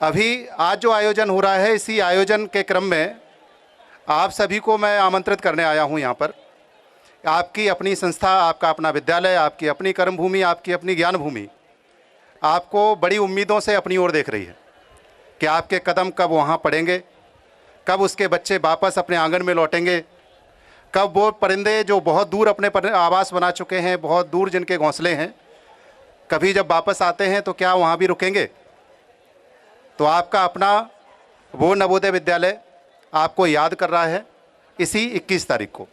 अभी आज जो आयोजन हो रहा है, इसी आयोजन के क्रम में आप सभी को मैं आमंत्रित करने आया हूँ यहाँ पर। आपकी अपनी संस्था, आपका अपना विद्यालय, आपकी अपनी कर्म भूमि, आपकी अपनी ज्ञान भूमि आपको बड़ी उम्मीदों से अपनी ओर देख रही है कि आपके कदम कब वहाँ पड़ेंगे, कब उसके बच्चे वापस अपने आंगन में लौटेंगे, कब वो परिंदे जो बहुत दूर अपने आवास बना चुके हैं, बहुत दूर जिनके घोंसले हैं, कभी जब वापस आते हैं तो क्या वहाँ भी रुकेंगे। तो आपका अपना वो नवोदय विद्यालय आपको याद कर रहा है। इसी 21 तारीख को,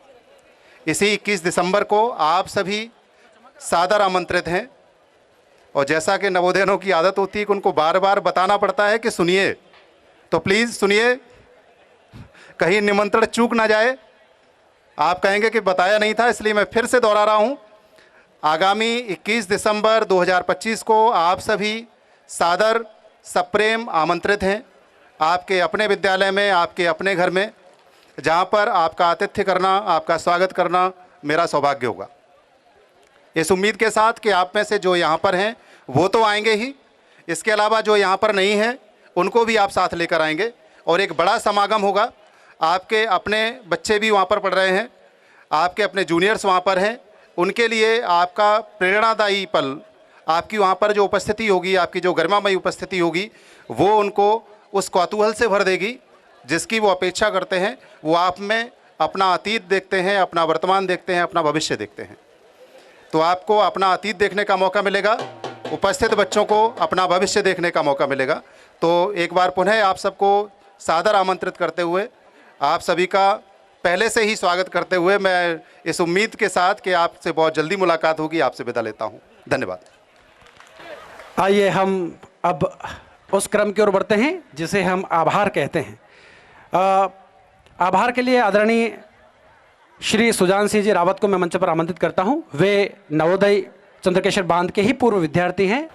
इसी 21 दिसंबर को आप सभी सादर आमंत्रित हैं। और जैसा कि नवोदयनों की आदत होती है कि उनको बार बार बताना पड़ता है कि सुनिए, तो प्लीज़ सुनिए, कहीं निमंत्रण चूक ना जाए। आप कहेंगे कि बताया नहीं था, इसलिए मैं फिर से दोहरा रहा हूँ। आगामी 21 दिसंबर 2025 को आप सभी सादर सप्रेम आमंत्रित हैं आपके अपने विद्यालय में, आपके अपने घर में, जहाँ पर आपका आतिथ्य करना, आपका स्वागत करना मेरा सौभाग्य होगा। इस उम्मीद के साथ कि आप में से जो यहाँ पर हैं वो तो आएंगे ही, इसके अलावा जो यहाँ पर नहीं हैं उनको भी आप साथ लेकर आएंगे और एक बड़ा समागम होगा। आपके अपने बच्चे भी वहाँ पर पढ़ रहे हैं, आपके अपने जूनियर्स वहाँ पर हैं, उनके लिए आपका प्रेरणादायी पल, आपकी वहाँ पर जो उपस्थिति होगी, आपकी जो गरिमामयी उपस्थिति होगी, वो उनको उस कौतूहल से भर देगी जिसकी वो अपेक्षा करते हैं। वो आप में अपना अतीत देखते हैं, अपना वर्तमान देखते हैं, अपना भविष्य देखते हैं। तो आपको अपना अतीत देखने का मौका मिलेगा, उपस्थित बच्चों को अपना भविष्य देखने का मौका मिलेगा। तो एक बार पुनः आप सबको सादर आमंत्रित करते हुए, आप सभी का पहले से ही स्वागत करते हुए, मैं इस उम्मीद के साथ कि आपसे बहुत जल्दी मुलाकात होगी, आपसे विदा लेता हूँ। धन्यवाद। आइए हम अब उस क्रम की ओर बढ़ते हैं जिसे हम आभार कहते हैं। आभार के लिए आदरणीय श्री सुजान सिंह जी रावत को मैं मंच पर आमंत्रित करता हूं। वे नवोदय चंद्रकेशर बांध के ही पूर्व विद्यार्थी हैं।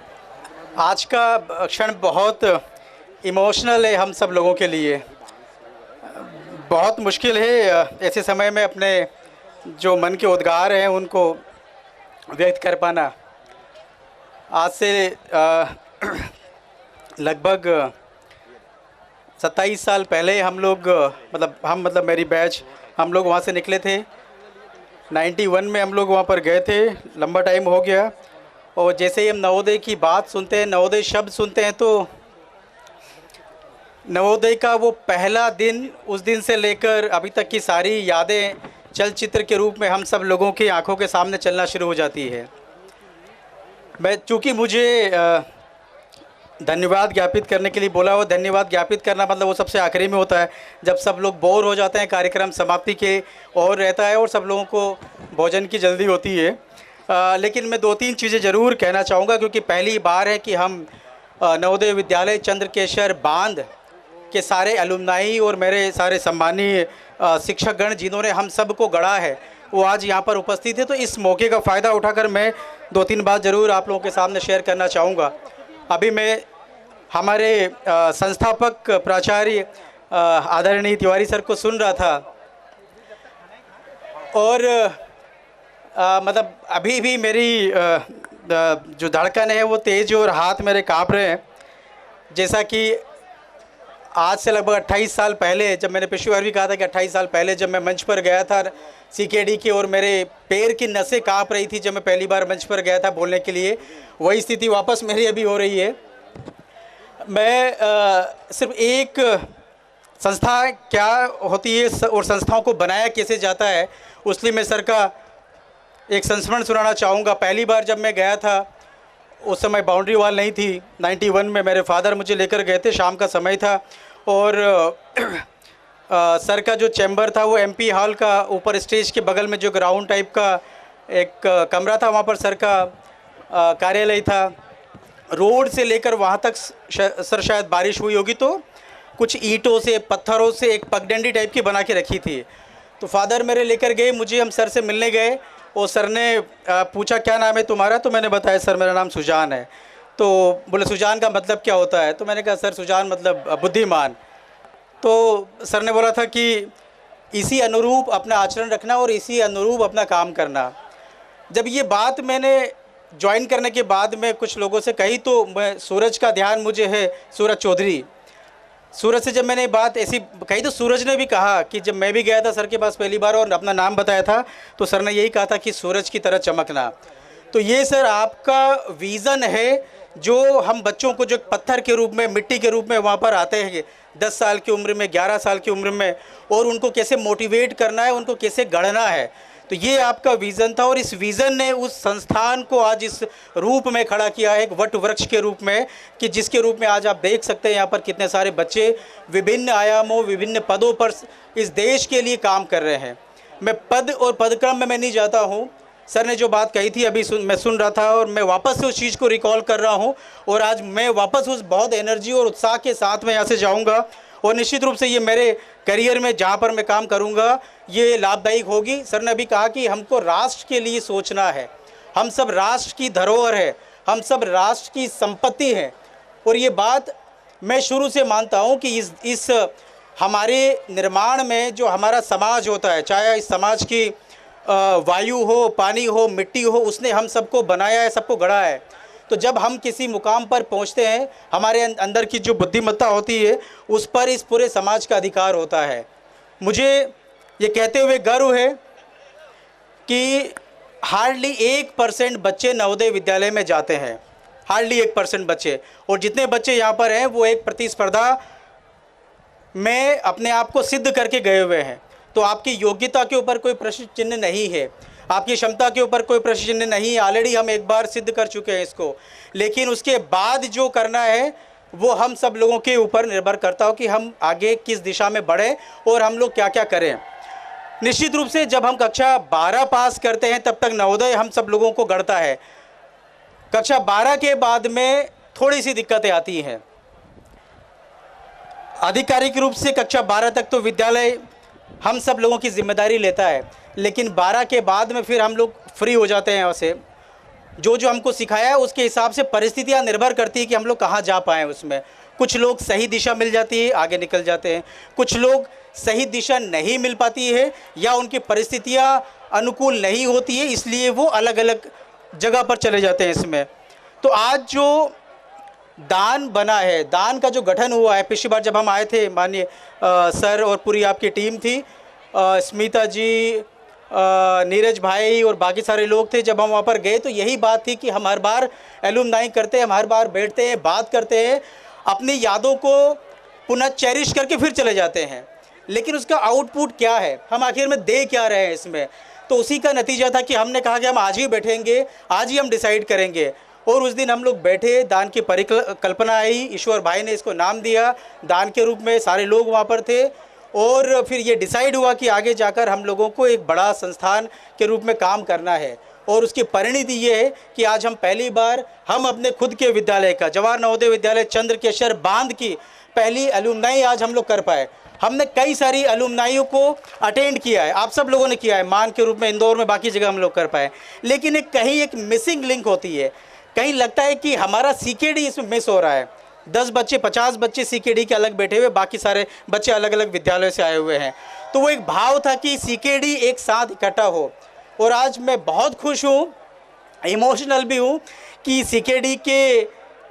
आज का क्षण बहुत इमोशनल है हम सब लोगों के लिए। बहुत मुश्किल है ऐसे समय में अपने जो मन के उद्गार हैं उनको व्यक्त कर पाना। आज से लगभग 27 साल पहले हम लोग मतलब मेरी बैच, हम लोग वहाँ से निकले थे। 91 में हम लोग वहाँ पर गए थे, लंबा टाइम हो गया। और जैसे ही हम नवोदय की बात सुनते हैं, नवोदय शब्द सुनते हैं, तो नवोदय का वो पहला दिन, उस दिन से लेकर अभी तक की सारी यादें चलचित्र के रूप में हम सब लोगों की आंखों के सामने चलना शुरू हो जाती है। मैं चूँकि मुझे धन्यवाद ज्ञापित करने के लिए बोला, वो धन्यवाद ज्ञापित करना मतलब वो सबसे आखिरी में होता है, जब सब लोग बोर हो जाते हैं, कार्यक्रम समाप्ति के और रहता है और सब लोगों को भोजन की जल्दी होती है। लेकिन मैं 2-3 चीज़ें ज़रूर कहना चाहूँगा, क्योंकि पहली बार है कि हम नवोदय विद्यालय चंद्रकेशर बांध के सारे अलुमनाई और मेरे सारे सम्मानीय शिक्षकगण जिन्होंने हम सबको गढ़ा है, वो आज यहाँ पर उपस्थित है। तो इस मौके का फ़ायदा उठाकर मैं 2-3 बात ज़रूर आप लोगों के सामने शेयर करना चाहूँगा। अभी मैं हमारे संस्थापक प्राचार्य आदरणीय तिवारी सर को सुन रहा था और मतलब अभी भी मेरी जो धड़कन है वो तेज़ और हाथ मेरे काँप रहे हैं। जैसा कि आज से लगभग 28 साल पहले, जब मैंने पिछली बार भी कहा था कि 28 साल पहले जब मैं मंच पर गया था CKD के और मेरे पैर की नसें काँप रही थी जब मैं पहली बार मंच पर गया था बोलने के लिए, वही स्थिति वापस मेरी अभी हो रही है। मैं सिर्फ एक संस्था क्या होती है और संस्थाओं को बनाया कैसे जाता है, उसलिए मैं सर का एक संस्मरण सुनाना चाहूँगा। पहली बार जब मैं गया था उस समय बाउंड्री वॉल नहीं थी। 91 में मेरे फादर मुझे लेकर गए थे, शाम का समय था और सर का जो चैम्बर था वो MP हॉल का ऊपर स्टेज के बगल में जो ग्राउंड टाइप का एक कमरा था, वहाँ पर सर का कार्यालय था। रोड से लेकर वहाँ तक सर शायद बारिश हुई होगी तो कुछ ईंटों से पत्थरों से एक पगडंडी टाइप की बना के रखी थी। तो फादर मेरे लेकर गए मुझे, हम सर से मिलने गए और सर ने पूछा क्या नाम है तुम्हारा, तो मैंने बताया सर मेरा नाम सुजान है। तो बोले सुजान का मतलब क्या होता है, तो मैंने कहा सर सुजान मतलब बुद्धिमान। तो सर ने बोला था कि इसी अनुरूप अपना आचरण रखना और इसी अनुरूप अपना काम करना। जब ये बात मैंने ज्वाइन करने के बाद में कुछ लोगों से कही तो मैं सूरज का ध्यान मुझे है, सूरज चौधरी। सूरज से जब मैंने बात ऐसी कही तो सूरज ने भी कहा कि जब मैं भी गया था सर के पास पहली बार और अपना नाम बताया था तो सर ने यही कहा था कि सूरज की तरह चमकना। तो ये सर आपका विज़न है जो हम बच्चों को जो पत्थर के रूप में, मिट्टी के रूप में वहाँ पर आते हैं 10 साल की उम्र में, 11 साल की उम्र में, और उनको कैसे मोटिवेट करना है, उनको कैसे गढ़ना है। तो ये आपका विज़न था और इस विज़न ने उस संस्थान को आज इस रूप में खड़ा किया है, एक वट वृक्ष के रूप में, कि जिसके रूप में आज आप देख सकते हैं यहाँ पर कितने सारे बच्चे विभिन्न आयामों, विभिन्न पदों पर इस देश के लिए काम कर रहे हैं। मैं पद और पदक्रम में मैं नहीं जाता हूँ। सर ने जो बात कही थी अभी मैं सुन रहा था और मैं वापस से उस चीज़ को रिकॉल कर रहा हूँ और आज मैं वापस उस बहुत एनर्जी और उत्साह के साथ में यहाँ से जाऊँगा और निश्चित रूप से ये मेरे करियर में जहाँ पर मैं काम करूँगा ये लाभदायक होगी। सर ने अभी कहा कि हमको राष्ट्र के लिए सोचना है, हम सब राष्ट्र की धरोहर है, हम सब राष्ट्र की संपत्ति है। और ये बात मैं शुरू से मानता हूँ कि इस हमारे निर्माण में जो हमारा समाज होता है, चाहे इस समाज की वायु हो, पानी हो, मिट्टी हो, उसने हम सबको बनाया है, सबको गढ़ा है। तो जब हम किसी मुकाम पर पहुंचते हैं, हमारे अंदर की जो बुद्धिमत्ता होती है उस पर इस पूरे समाज का अधिकार होता है। मुझे ये कहते हुए गर्व है कि हार्डली 1% बच्चे नवोदय विद्यालय में जाते हैं, हार्डली 1% बच्चे, और जितने बच्चे यहाँ पर हैं वो एक प्रतिस्पर्धा में अपने आप को सिद्ध करके गए हुए हैं। तो आपकी योग्यता के ऊपर कोई प्रश्न चिन्ह नहीं है, आपकी क्षमता के ऊपर कोई प्रश्न चिन्ह नहीं है, ऑलरेडी हम एक बार सिद्ध कर चुके हैं इसको। लेकिन उसके बाद जो करना है वो हम सब लोगों के ऊपर निर्भर करता हो कि हम आगे किस दिशा में बढ़ें और हम लोग क्या क्या करें। निश्चित रूप से जब हम कक्षा 12 पास करते हैं तब तक नवोदय हम सब लोगों को गढ़ता है। कक्षा 12 के बाद में थोड़ी सी दिक्कतें आती हैं। आधिकारिक रूप से कक्षा 12 तक तो विद्यालय हम सब लोगों की जिम्मेदारी लेता है, लेकिन 12 के बाद में फिर हम लोग फ्री हो जाते हैं। वैसे जो जो हमको सिखाया है उसके हिसाब से परिस्थितियां निर्भर करती है कि हम लोग कहाँ जा पाएँ उसमें। कुछ लोग सही दिशा मिल जाती है, आगे निकल जाते हैं, कुछ लोग सही दिशा नहीं मिल पाती है या उनकी परिस्थितियां अनुकूल नहीं होती है, इसलिए वो अलग अलग जगह पर चले जाते हैं इसमें। तो आज जो दान बना है, दान का जो गठन हुआ है, पिछली बार जब हम आए थे माननीय सर और पूरी आपकी टीम थी, स्मिता जी, नीरज भाई और बाकी सारे लोग थे, जब हम वहाँ पर गए तो यही बात थी कि हम हर बार एलुमनाई करते हैं, हम हर बार बैठते हैं, बात करते हैं, अपनी यादों को पुनः चेरिश करके फिर चले जाते हैं, लेकिन उसका आउटपुट क्या है, हम आखिर में दे क्या रहे हैं इसमें। तो उसी का नतीजा था कि हमने कहा कि हम आज ही बैठेंगे, आज ही हम डिसाइड करेंगे। और उस दिन हम लोग बैठे, दान की परिकल्पना आई, ईश्वर भाई ने इसको नाम दिया दान के रूप में, सारे लोग वहाँ पर थे और फिर ये डिसाइड हुआ कि आगे जाकर हम लोगों को एक बड़ा संस्थान के रूप में काम करना है। और उसकी परिणति ये है कि आज हम पहली बार हम अपने खुद के विद्यालय का, जवाहर नवोदय विद्यालय चंद्रकेशर बांध की पहली एलुमनाई आज हम लोग कर पाए। हमने कई सारी एलुमनाइयों को अटेंड किया है, आप सब लोगों ने किया है, मान के रूप में इंदौर में, बाकी जगह हम लोग कर पाए, लेकिन कहीं एक मिसिंग लिंक होती है, कहीं लगता है कि हमारा सीकेडी इसमें मिस हो रहा है। 10 बच्चे 50 बच्चे सीकेडी के अलग बैठे हुए, बाकी सारे बच्चे अलग अलग विद्यालयों से आए हुए हैं। तो वो एक भाव था कि सीकेडी एक साथ इकट्ठा हो, और आज मैं बहुत खुश हूँ, इमोशनल भी हूँ कि सीकेडी के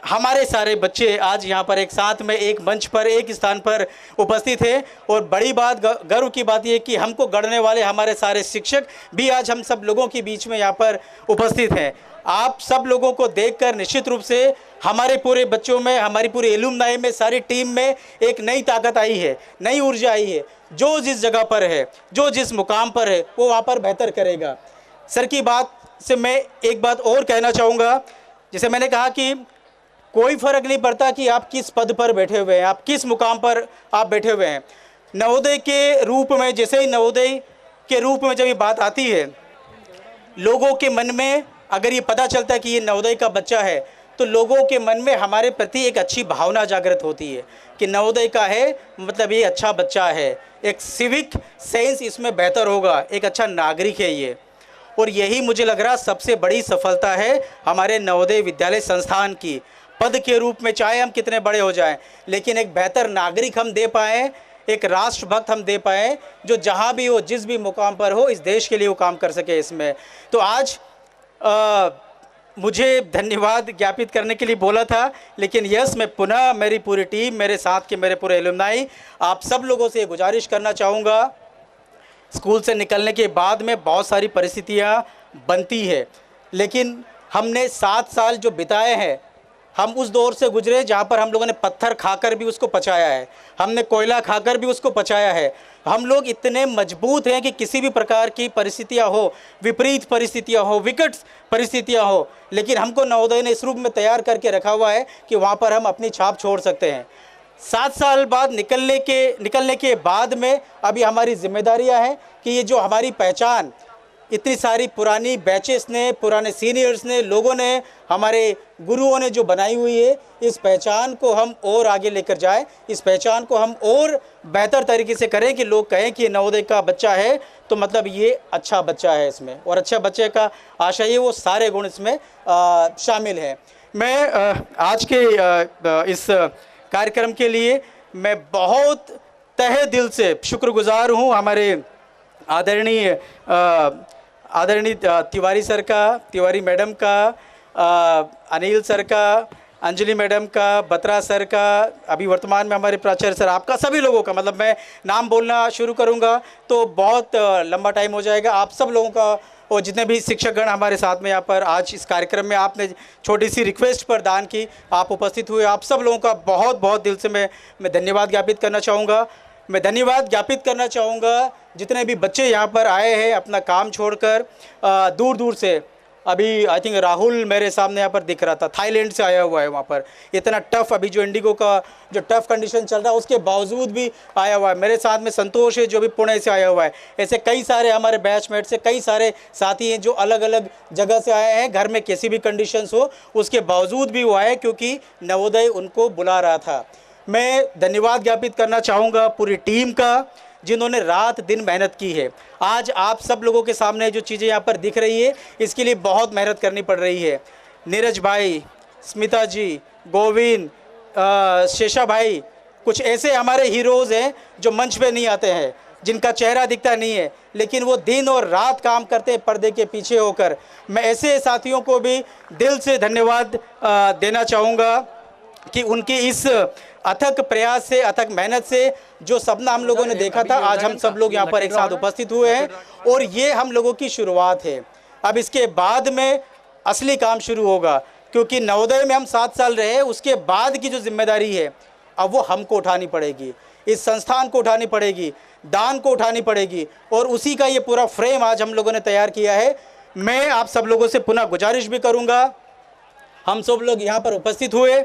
हमारे सारे बच्चे आज यहाँ पर एक साथ में एक मंच पर एक स्थान पर उपस्थित हैं। और बड़ी बात, गर्व की बात ये कि हमको गढ़ने वाले हमारे सारे शिक्षक भी आज हम सब लोगों के बीच में यहाँ पर उपस्थित हैं। आप सब लोगों को देखकर निश्चित रूप से हमारे पूरे बच्चों में, हमारी पूरी एलुमनाई में, सारी टीम में एक नई ताकत आई है, नई ऊर्जा आई है। जो जिस जगह पर है, जो जिस मुकाम पर है, वो वहाँ पर बेहतर करेगा। सर की बात से मैं एक बात और कहना चाहूँगा। जैसे मैंने कहा कि कोई फ़र्क नहीं पड़ता कि आप किस पद पर बैठे हुए हैं, आप किस मुकाम पर आप बैठे हुए हैं। नवोदय के रूप में, जैसे ही नवोदय के रूप में जब ये बात आती है, लोगों के मन में अगर ये पता चलता है कि ये नवोदय का बच्चा है, तो लोगों के मन में हमारे प्रति एक अच्छी भावना जागृत होती है कि नवोदय का है मतलब ये अच्छा बच्चा है, एक सिविक सेंस इसमें बेहतर होगा, एक अच्छा नागरिक है ये। और यही मुझे लग रहा सबसे बड़ी सफलता है हमारे नवोदय विद्यालय संस्थान की। पद के रूप में चाहे हम कितने बड़े हो जाएं, लेकिन एक बेहतर नागरिक हम दे पाएँ, एक राष्ट्रभक्त हम दे पाएँ, जो जहाँ भी हो, जिस भी मुकाम पर हो, इस देश के लिए वो काम कर सके इसमें। तो आज मुझे धन्यवाद ज्ञापित करने के लिए बोला था, लेकिन यस, मैं पुनः मेरी पूरी टीम, मेरे साथ के मेरे पूरे एलुमनाई, आप सब लोगों से गुजारिश करना चाहूँगा। स्कूल से निकलने के बाद में बहुत सारी परिस्थितियाँ बनती है, लेकिन हमने 7 साल जो बिताए हैं, हम उस दौर से गुजरे जहाँ पर हम लोगों ने पत्थर खाकर भी उसको पचाया है, हमने कोयला खाकर भी उसको पचाया है। हम लोग इतने मजबूत हैं कि किसी भी प्रकार की परिस्थितियाँ हो, विपरीत परिस्थितियाँ हो, विकट परिस्थितियाँ हो, लेकिन हमको नवोदय ने इस रूप में तैयार करके रखा हुआ है कि वहाँ पर हम अपनी छाप छोड़ सकते हैं। 7 साल बाद निकलने के बाद में अभी हमारी जिम्मेदारियाँ हैं कि ये जो हमारी पहचान इतनी सारी पुरानी बैचेस ने, पुराने सीनियर्स ने, लोगों ने, हमारे गुरुओं ने जो बनाई हुई है, इस पहचान को हम और आगे लेकर जाएं, इस पहचान को हम और बेहतर तरीके से करें कि लोग कहें कि ये नवोदय का बच्चा है तो मतलब ये अच्छा बच्चा है इसमें, और अच्छा बच्चे का आशा ये वो सारे गुण इसमें शामिल हैं। मैं आज के इस कार्यक्रम के लिए मैं बहुत तहे दिल से शुक्रगुजार हूँ हमारे आदरणीय तिवारी सर का, तिवारी मैडम का, अनिल सर का, अंजलि मैडम का, बत्रा सर का, अभी वर्तमान में हमारे प्राचार्य सर, आपका, सभी लोगों का। मतलब मैं नाम बोलना शुरू करूंगा तो बहुत लंबा टाइम हो जाएगा। आप सब लोगों का और जितने भी शिक्षकगण हमारे साथ में यहाँ पर आज इस कार्यक्रम में आपने छोटी सी रिक्वेस्ट पर दान की, आप उपस्थित हुए, आप सब लोगों का बहुत बहुत दिल से मैं धन्यवाद ज्ञापित करना चाहूँगा। मैं धन्यवाद ज्ञापित करना चाहूँगा जितने भी बच्चे यहाँ पर आए हैं अपना काम छोड़कर दूर दूर से। अभी आई थिंक राहुल मेरे सामने यहाँ पर दिख रहा था, थाईलैंड से आया हुआ है, वहाँ पर इतना टफ, अभी जो इंडिगो का जो टफ कंडीशन चल रहा है उसके बावजूद भी आया हुआ है। मेरे साथ में संतोष है जो भी पुणे से आया हुआ है। ऐसे कई सारे हमारे बैचमेट से कई सारे साथी हैं जो अलग अलग जगह से आए हैं, घर में कैसी भी कंडीशंस हो उसके बावजूद भी वो आए क्योंकि नवोदय उनको बुला रहा था। मैं धन्यवाद ज्ञापित करना चाहूँगा पूरी टीम का जिन्होंने रात दिन मेहनत की है। आज आप सब लोगों के सामने जो चीज़ें यहाँ पर दिख रही है इसके लिए बहुत मेहनत करनी पड़ रही है। नीरज भाई, स्मिता जी, गोविंद, शेषा भाई, कुछ ऐसे हमारे हीरोज़ हैं जो मंच पे नहीं आते हैं, जिनका चेहरा दिखता नहीं है, लेकिन वो दिन और रात काम करते हैं पर्दे के पीछे होकर। मैं ऐसे साथियों को भी दिल से धन्यवाद देना चाहूँगा कि उनकी इस अथक प्रयास से, अथक मेहनत से जो सपना हम लोगों ने देखा था, आज हम सब लोग यहाँ पर एक साथ उपस्थित हुए हैं और ये हम लोगों की शुरुआत है। अब इसके बाद में असली काम शुरू होगा क्योंकि नवोदय में हम 7 साल रहे, उसके बाद की जो जिम्मेदारी है अब वो हमको उठानी पड़ेगी, इस संस्थान को उठानी पड़ेगी, दान को उठानी पड़ेगी और उसी का ये पूरा फ्रेम आज हम लोगों ने तैयार किया है। मैं आप सब लोगों से पुनः गुजारिश भी करूँगा, हम सब लोग यहाँ पर उपस्थित हुए,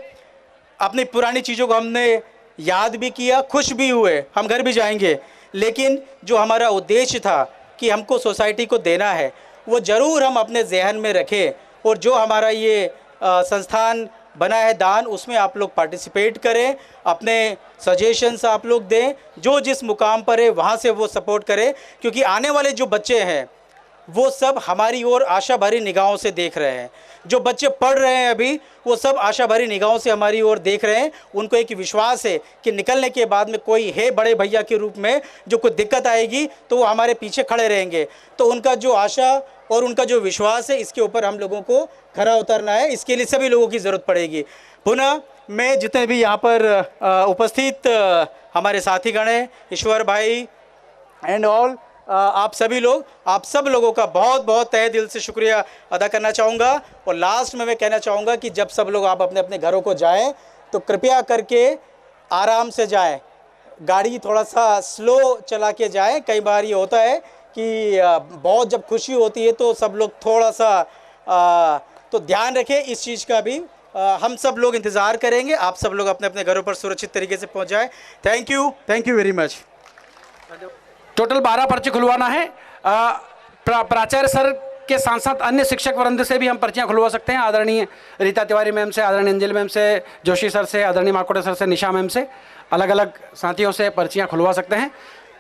अपनी पुरानी चीज़ों को हमने याद भी किया, खुश भी हुए, हम घर भी जाएंगे, लेकिन जो हमारा उद्देश्य था कि हमको सोसाइटी को देना है वो ज़रूर हम अपने जहन में रखें। और जो हमारा ये संस्थान बना है दान, उसमें आप लोग पार्टिसिपेट करें, अपने सजेशंस आप लोग दें, जो जिस मुकाम पर है वहाँ से वो सपोर्ट करें, क्योंकि आने वाले जो बच्चे हैं वो सब हमारी ओर आशा भरी निगाहों से देख रहे हैं। जो बच्चे पढ़ रहे हैं अभी वो सब आशा भरी निगाहों से हमारी ओर देख रहे हैं। उनको एक विश्वास है कि निकलने के बाद में कोई है बड़े भैया के रूप में, जो कोई दिक्कत आएगी तो वो हमारे पीछे खड़े रहेंगे। तो उनका जो आशा और उनका जो विश्वास है, इसके ऊपर हम लोगों को खरा उतरना है, इसके लिए सभी लोगों की ज़रूरत पड़ेगी। पुनः मैं जितने भी यहाँ पर उपस्थित हमारे साथीगण हैं, ईश्वर भाई एंड ऑल, आप सभी लोग, आप सब लोगों का बहुत बहुत तहे दिल से शुक्रिया अदा करना चाहूँगा। और लास्ट में मैं कहना चाहूँगा कि जब सब लोग आप अपने अपने घरों को जाएं तो कृपया करके आराम से जाएं, गाड़ी थोड़ा सा स्लो चला के जाएं। कई बार ये होता है कि बहुत जब खुशी होती है तो सब लोग थोड़ा सा तो ध्यान रखें इस चीज़ का भी। हम सब लोग इंतज़ार करेंगे, आप सब लोग अपने अपने घरों पर सुरक्षित तरीके से पहुँच जाएँ। Thank you very much. Total 12 पर्चे खुलवाना है। प्राचार्य सर के साथ साथ अन्य शिक्षक वृंद से भी हम पर्चियां खुलवा सकते हैं। आदरणीय रीता तिवारी मैम से, आदरणीय अंजलि मैम से, जोशी सर से, आदरणीय माकोटे सर से, निशा मैम से, अलग अलग साथियों से पर्चियां खुलवा सकते हैं।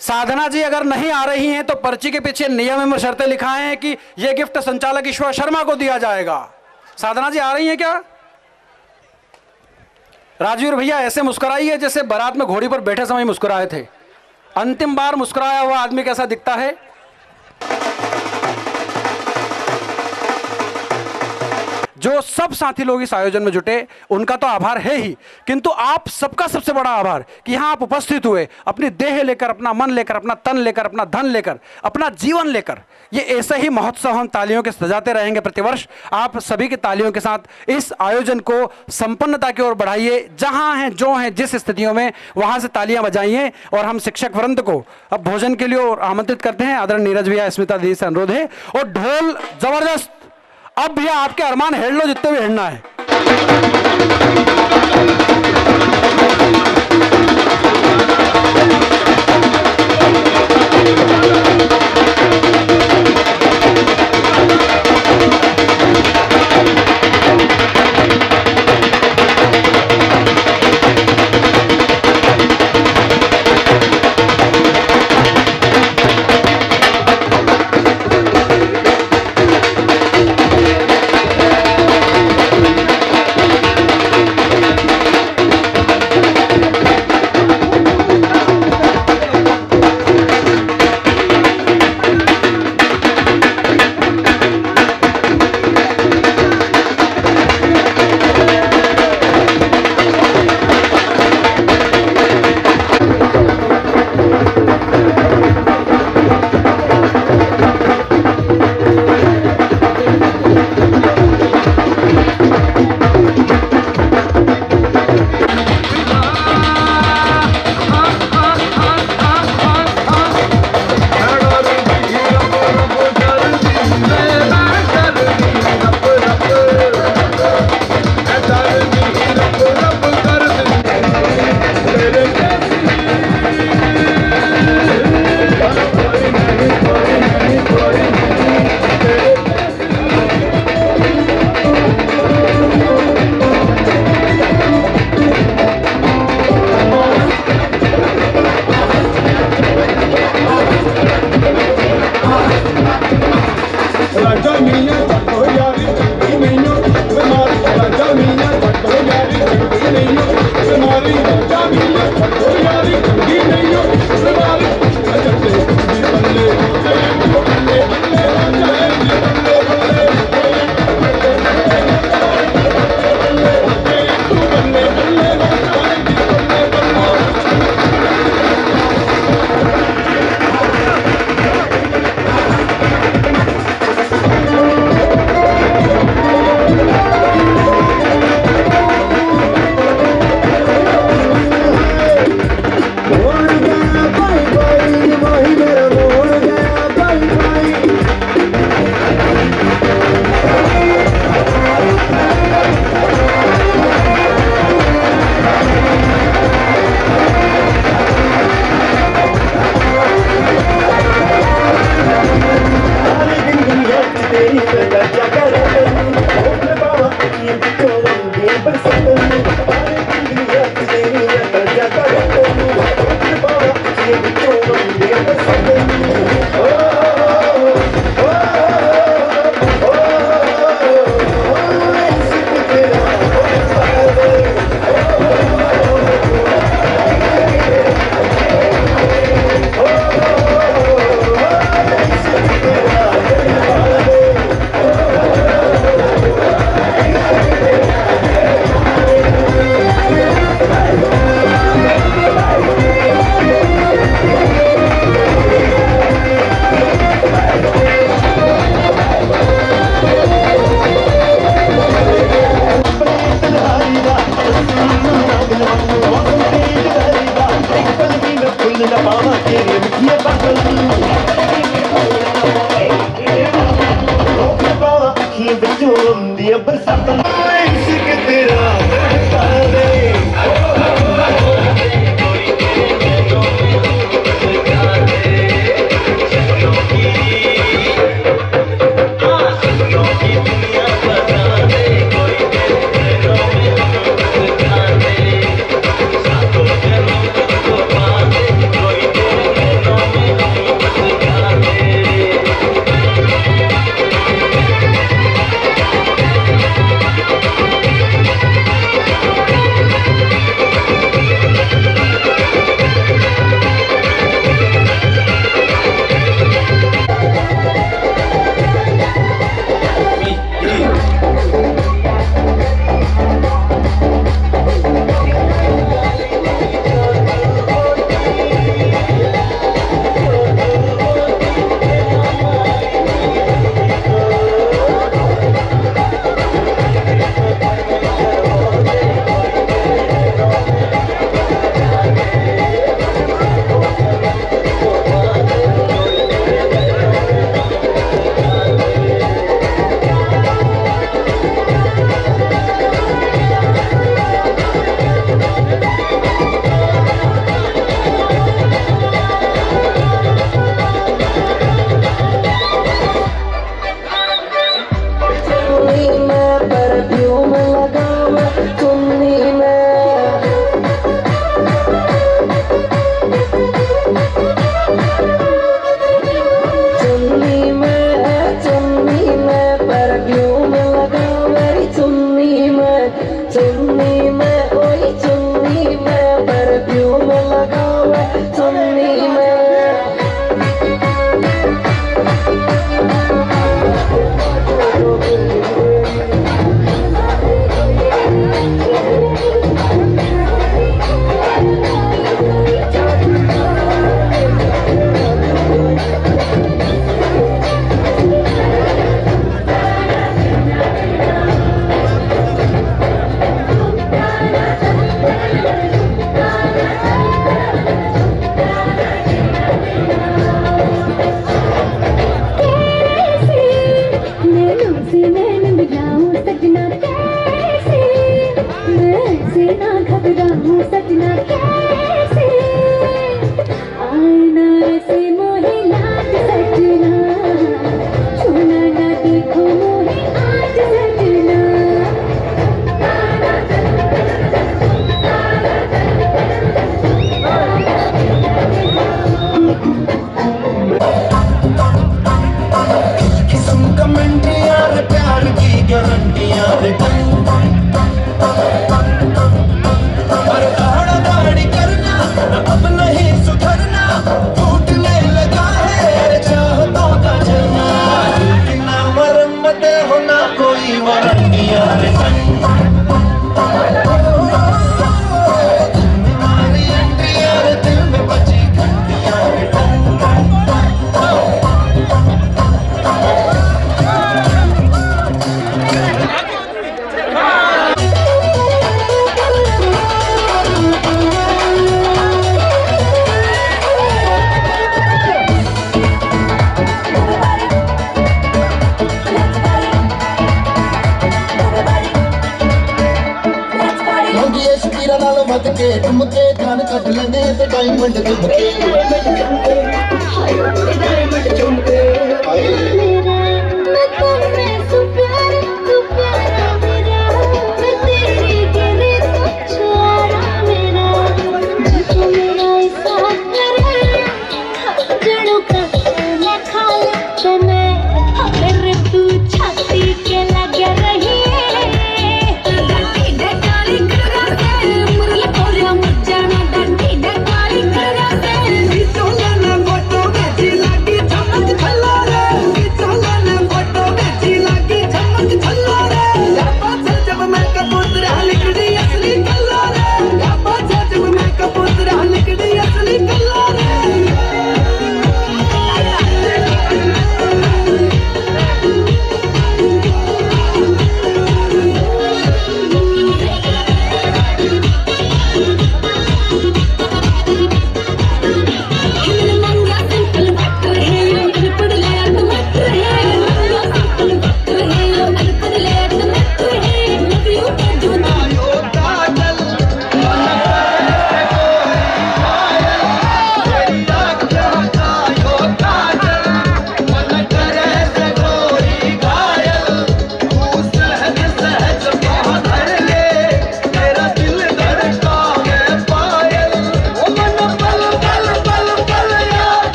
साधना जी अगर नहीं आ रही हैं तो पर्ची के पीछे नियम एवं शर्तें लिखाएं हैं कि यह गिफ्ट संचालक ईश्वर शर्मा को दिया जाएगा। साधना जी आ रही हैं क्या? राजवीर भैया ऐसे मुस्कुराइए जैसे बारात में घोड़ी पर बैठे समय मुस्कुराए थे। अंतिम बार मुस्कुराया हुआ आदमी कैसा दिखता है? जो सब साथी लोग इस आयोजन में जुटे उनका तो आभार है ही, किंतु आप सबका सबसे बड़ा आभार कि यहां आप उपस्थित हुए, अपनी देह लेकर, अपना मन लेकर, अपना तन लेकर, अपना धन लेकर, अपना जीवन लेकर। ये ऐसे ही महोत्सव हम तालियों के सजाते रहेंगे प्रतिवर्ष। आप सभी की तालियों के साथ इस आयोजन को संपन्नता की ओर बढ़ाइए। जहां हैं, जो हैं, जिस स्थितियों में, वहां से तालियां बजाइए। और हम शिक्षक वृंद को अब भोजन के लिए आमंत्रित करते हैं। आदरणीय नीरज भैया, स्मिता दीदी से अनुरोध है। और ढोल जबरदस्त, अब भैया आपके अरमान हेड़ लो जितने भी हेड़ना है। के ठुमके कान कट लेने ते डायमंड झुमके डायमंड झुमके Don't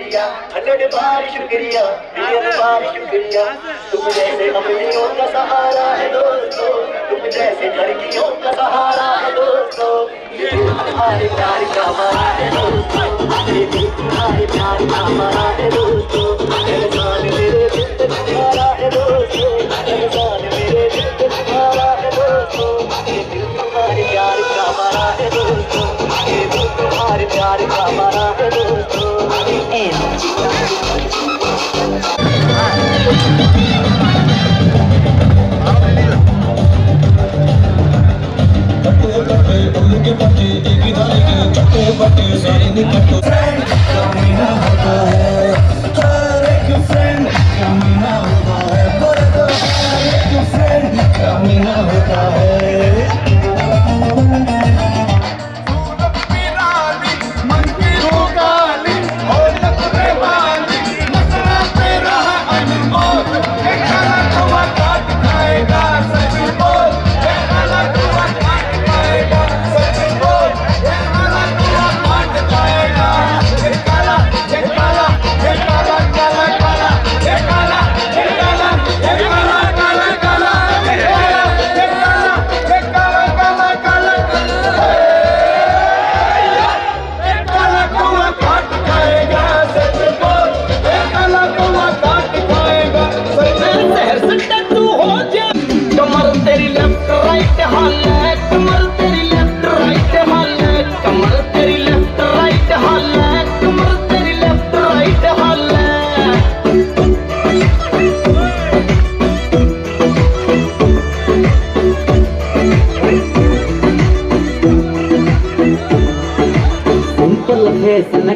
शुक्रिया 100 बार शुक्रिया मिलियन बार शुक्रिया तुम जैसे अपनियों का सहारा है दोस्तों तुम जैसे लड़कियों का सहारा है दोस्तों ये दिल तुम्हारे प्यार का हमारा है दोस्तों ये दिल तुम्हारे प्यार का हमारा है दोस्तों एहसान मेरे दिल पे तुम्हारा है दोस्तों एहसान मेरे दिल पे तुम्हारा है दोस्तों ये दिल तुम्हारे प्यार का हमारा है दोस्तों ये दिल तुम्हारे प्यार का हमारा है दोस्तों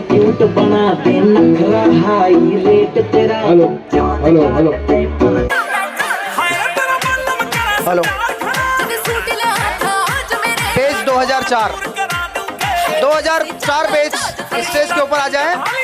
क्यूट बना दे नखरा हाई रेट तेरा hello hello hello hello page 2004 page stage के ऊपर आ जाए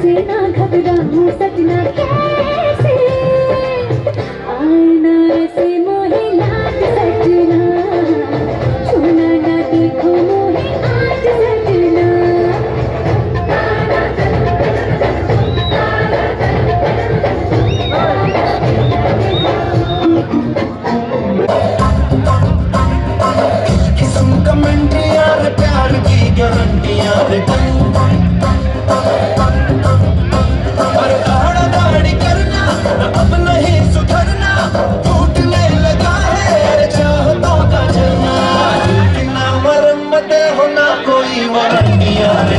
से ना घबराऊं सजना कैसे आईना ऐसे मोहे लाज सजना छूना ना देखो मोहे आज सजना किस्म कमेंटियां रे प्यार की गारंटियां रे पर दाड़ा दाड़ी करना अब नहीं सुधरना टूटने लगा है चाहतों का जलना ना मरम्मत होना कोई वारंटियां रे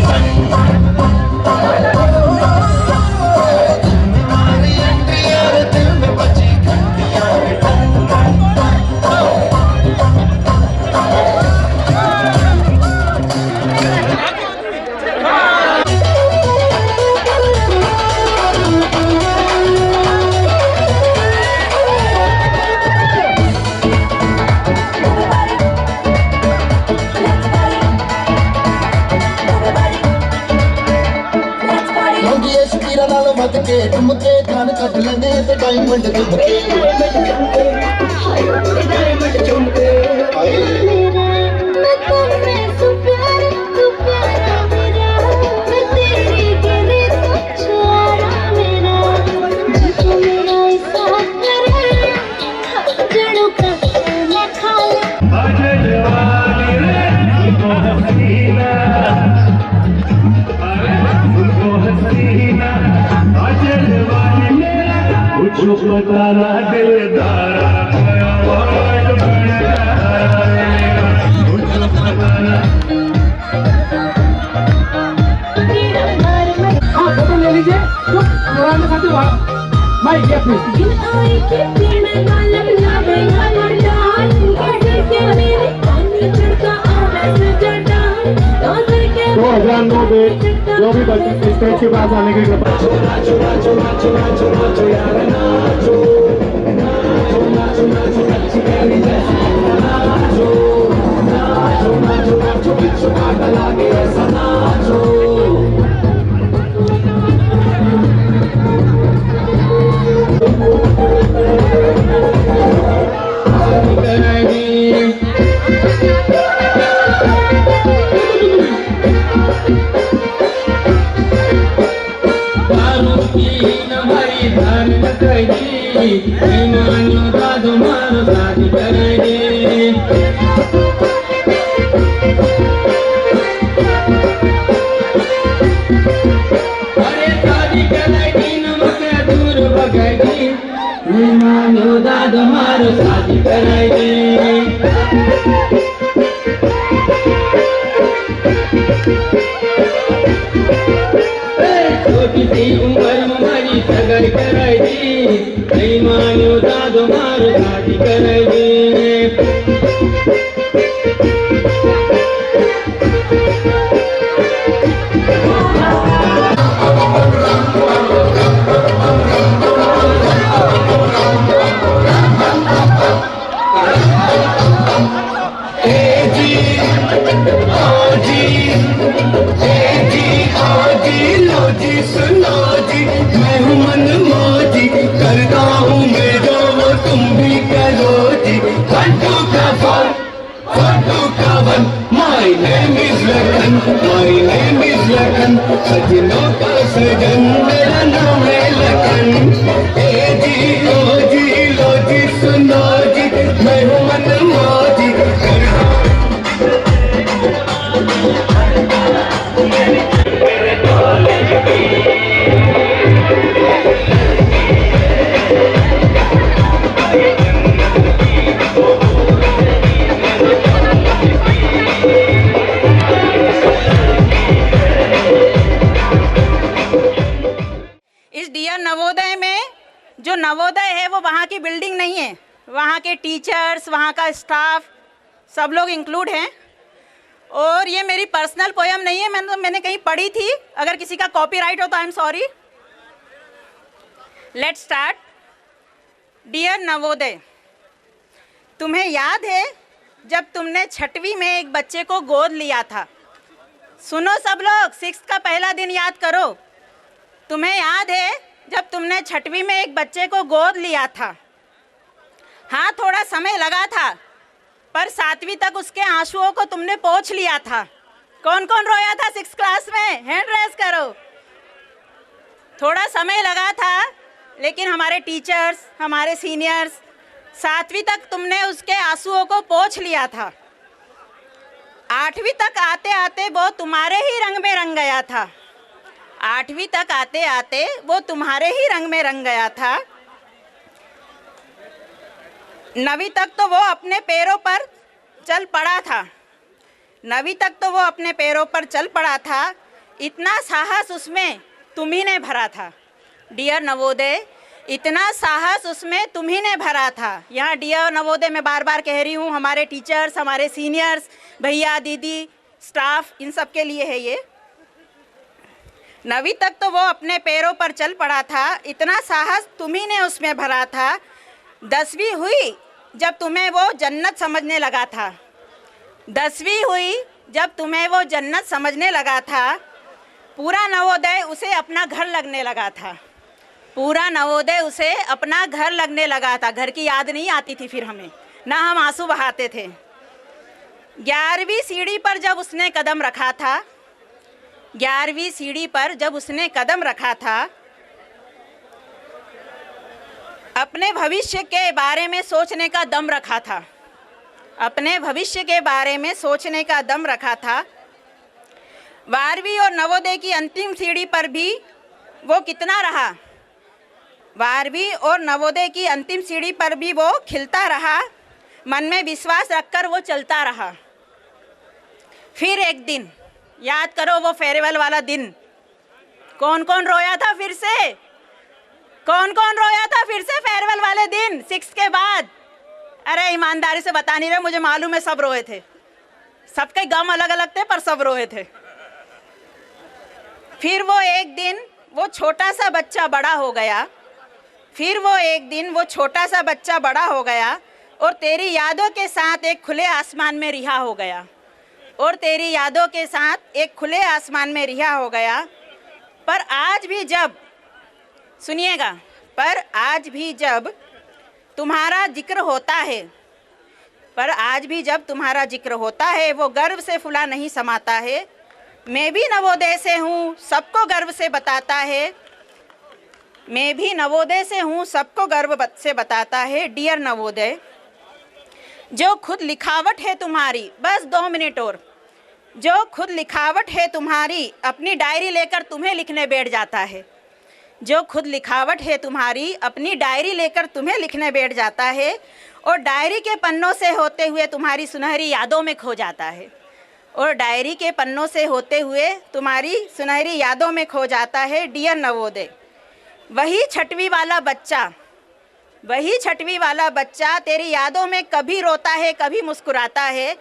तुम्हारी एंट्रियां रे दिल में बची घंटियां रे के तुमके कान कट लेने ते डायमंड तुमके डायमंड चुमके मैं तुम में तू प्यारा मेरा मैं तेरे गिरे तू छुआरा मेरा जो मेरा साथ करे जड़ों का मैं खा ले आजा जवानी रे तुमको हसीना तुमको हसीना कुछ बताना दिलदारा फोटो ले लीजिए माइक जो भी स्टेज के पास आने की कृपा शादी छोटी सी उम्र हमारी सगर कराई दी मानो दादो मारो शादी कराई दी My name is Lakan, my name is Lakan, सजनों का सजन मेरा नाम है लखन। ए जी ओ जी लो जी सुनो जी मैं हूँ मनमौजी नवोदय में जो नवोदय है वो वहाँ की बिल्डिंग नहीं है, वहाँ के टीचर्स, वहाँ का स्टाफ सब लोग इंक्लूड हैं। और ये मेरी पर्सनल पोयम नहीं है, मैंने कहीं पढ़ी थी, अगर किसी का कॉपीराइट हो तो I am sorry. Let's start. Dear Navodaya, तुम्हें याद है जब तुमने 6वीं में एक बच्चे को गोद लिया था? सुनो सब लोग, 6th का पहला दिन याद करो। तुम्हें याद है जब तुमने 6वीं में एक बच्चे को गोद लिया था? हाँ, थोड़ा समय लगा था, पर 7वीं तक उसके आंसुओं को तुमने पोंछ लिया था। कौन कौन रोया था 6th क्लास में? हैंड रेज करो। थोड़ा समय लगा था, लेकिन हमारे टीचर्स, हमारे सीनियर्स, 7वीं तक तुमने उसके आंसुओं को पोंछ लिया था। 8वीं तक आते आते वो तुम्हारे ही रंग में रंग गया था। 8वीं तक आते आते वो तुम्हारे ही रंग में रंग गया था। 9वीं तक तो वो अपने पैरों पर चल पड़ा था। 9वीं तक तो वो अपने पैरों पर चल पड़ा था। इतना साहस उसमें तुम्ही ने भरा था। डियर नवोदय, इतना साहस उसमें तुम्ही ने भरा था। यहाँ डियर नवोदय मैं बार बार कह रही हूँ, हमारे टीचर्स, हमारे सीनियर्स, भैया दीदी, स्टाफ, इन सब के लिए है ये। 9वीं तक तो वो अपने पैरों पर चल पड़ा था। इतना साहस तुम्ही ने उसमें भरा था। 10वीं हुई जब तुम्हें वो जन्नत समझने लगा था। 10वीं हुई जब तुम्हें वो जन्नत समझने लगा था। पूरा नवोदय उसे अपना घर लगने लगा था। पूरा नवोदय उसे अपना घर लगने लगा था। घर की याद नहीं आती थी फिर हमें, ना हम आंसू बहाते थे। 11वीं सीढ़ी पर जब उसने कदम रखा था, 11वीं सीढ़ी पर जब उसने कदम रखा था, अपने भविष्य के बारे में सोचने का दम रखा था। अपने भविष्य के बारे में सोचने का दम रखा था। 12वीं और नवोदय की अंतिम सीढ़ी पर भी वो कितना रहा? 12वीं और नवोदय की अंतिम सीढ़ी पर भी वो खिलता रहा, मन में विश्वास रखकर वो चलता रहा। फिर एक दिन, याद करो वो फेयरवेल वाला दिन, कौन कौन रोया था फिर से? कौन कौन रोया था फिर से फेयरवेल वाले दिन 6th के बाद? अरे ईमानदारी से बता नहीं रहे, मुझे मालूम है सब रोए थे। सबके गम अलग अलग थे, पर सब रोए थे। फिर वो एक दिन वो छोटा सा बच्चा बड़ा हो गया। फिर वो एक दिन वो छोटा सा बच्चा बड़ा हो गया और तेरी यादों के साथ एक खुले आसमान में रिहा हो गया। और तेरी यादों के साथ एक खुले आसमान में रिहा हो गया। पर आज भी जब, सुनिएगा, पर आज भी जब तुम्हारा जिक्र होता है, पर आज भी जब तुम्हारा जिक्र होता है, वो गर्व से फुला नहीं समाता है। मैं भी नवोदय से हूँ, सबको गर्व से बताता है। मैं भी नवोदय से हूँ, सबको गर्व से बताता है। डियर नवोदय, जो खुद लिखावट है तुम्हारी, बस 2 मिनट और, जो खुद लिखावट है तुम्हारी अपनी डायरी लेकर तुम्हें लिखने बैठ जाता है। जो खुद लिखावट है तुम्हारी अपनी डायरी लेकर तुम्हें लिखने बैठ जाता है और डायरी के पन्नों से होते हुए तुम्हारी सुनहरी यादों में खो जाता है। और डायरी के पन्नों से होते हुए तुम्हारी सुनहरी यादों में खो जाता है। डियर नवोदय, वही 6वीं वाला बच्चा, वही 6वीं वाला बच्चा तेरी यादों में कभी रोता है, कभी मुस्कुराता है।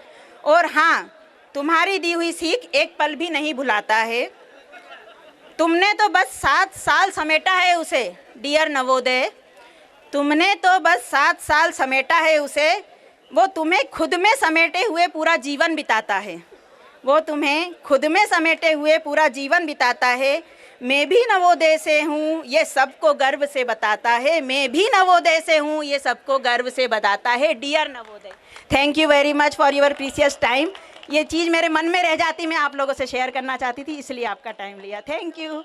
और हाँ, तुम्हारी दी हुई सीख एक पल भी नहीं भुलाता है। तुमने तो बस 7 साल समेटा है उसे। डियर नवोदय, तुमने तो बस 7 साल समेटा है उसे। वो तुम्हें खुद में समेटे हुए पूरा जीवन बिताता है। वो तुम्हें खुद में समेटे हुए पूरा जीवन बिताता है। मैं भी नवोदय से हूँ, ये सबको गर्व से बताता है। मैं भी नवोदय से हूँ, ये सबको गर्व से बताता है। Dear Navodaya, thank you very much for your precious time. ये चीज़ मेरे मन में रह जाती, मैं आप लोगों से शेयर करना चाहती थी, इसलिए आपका टाइम लिया। Thank you.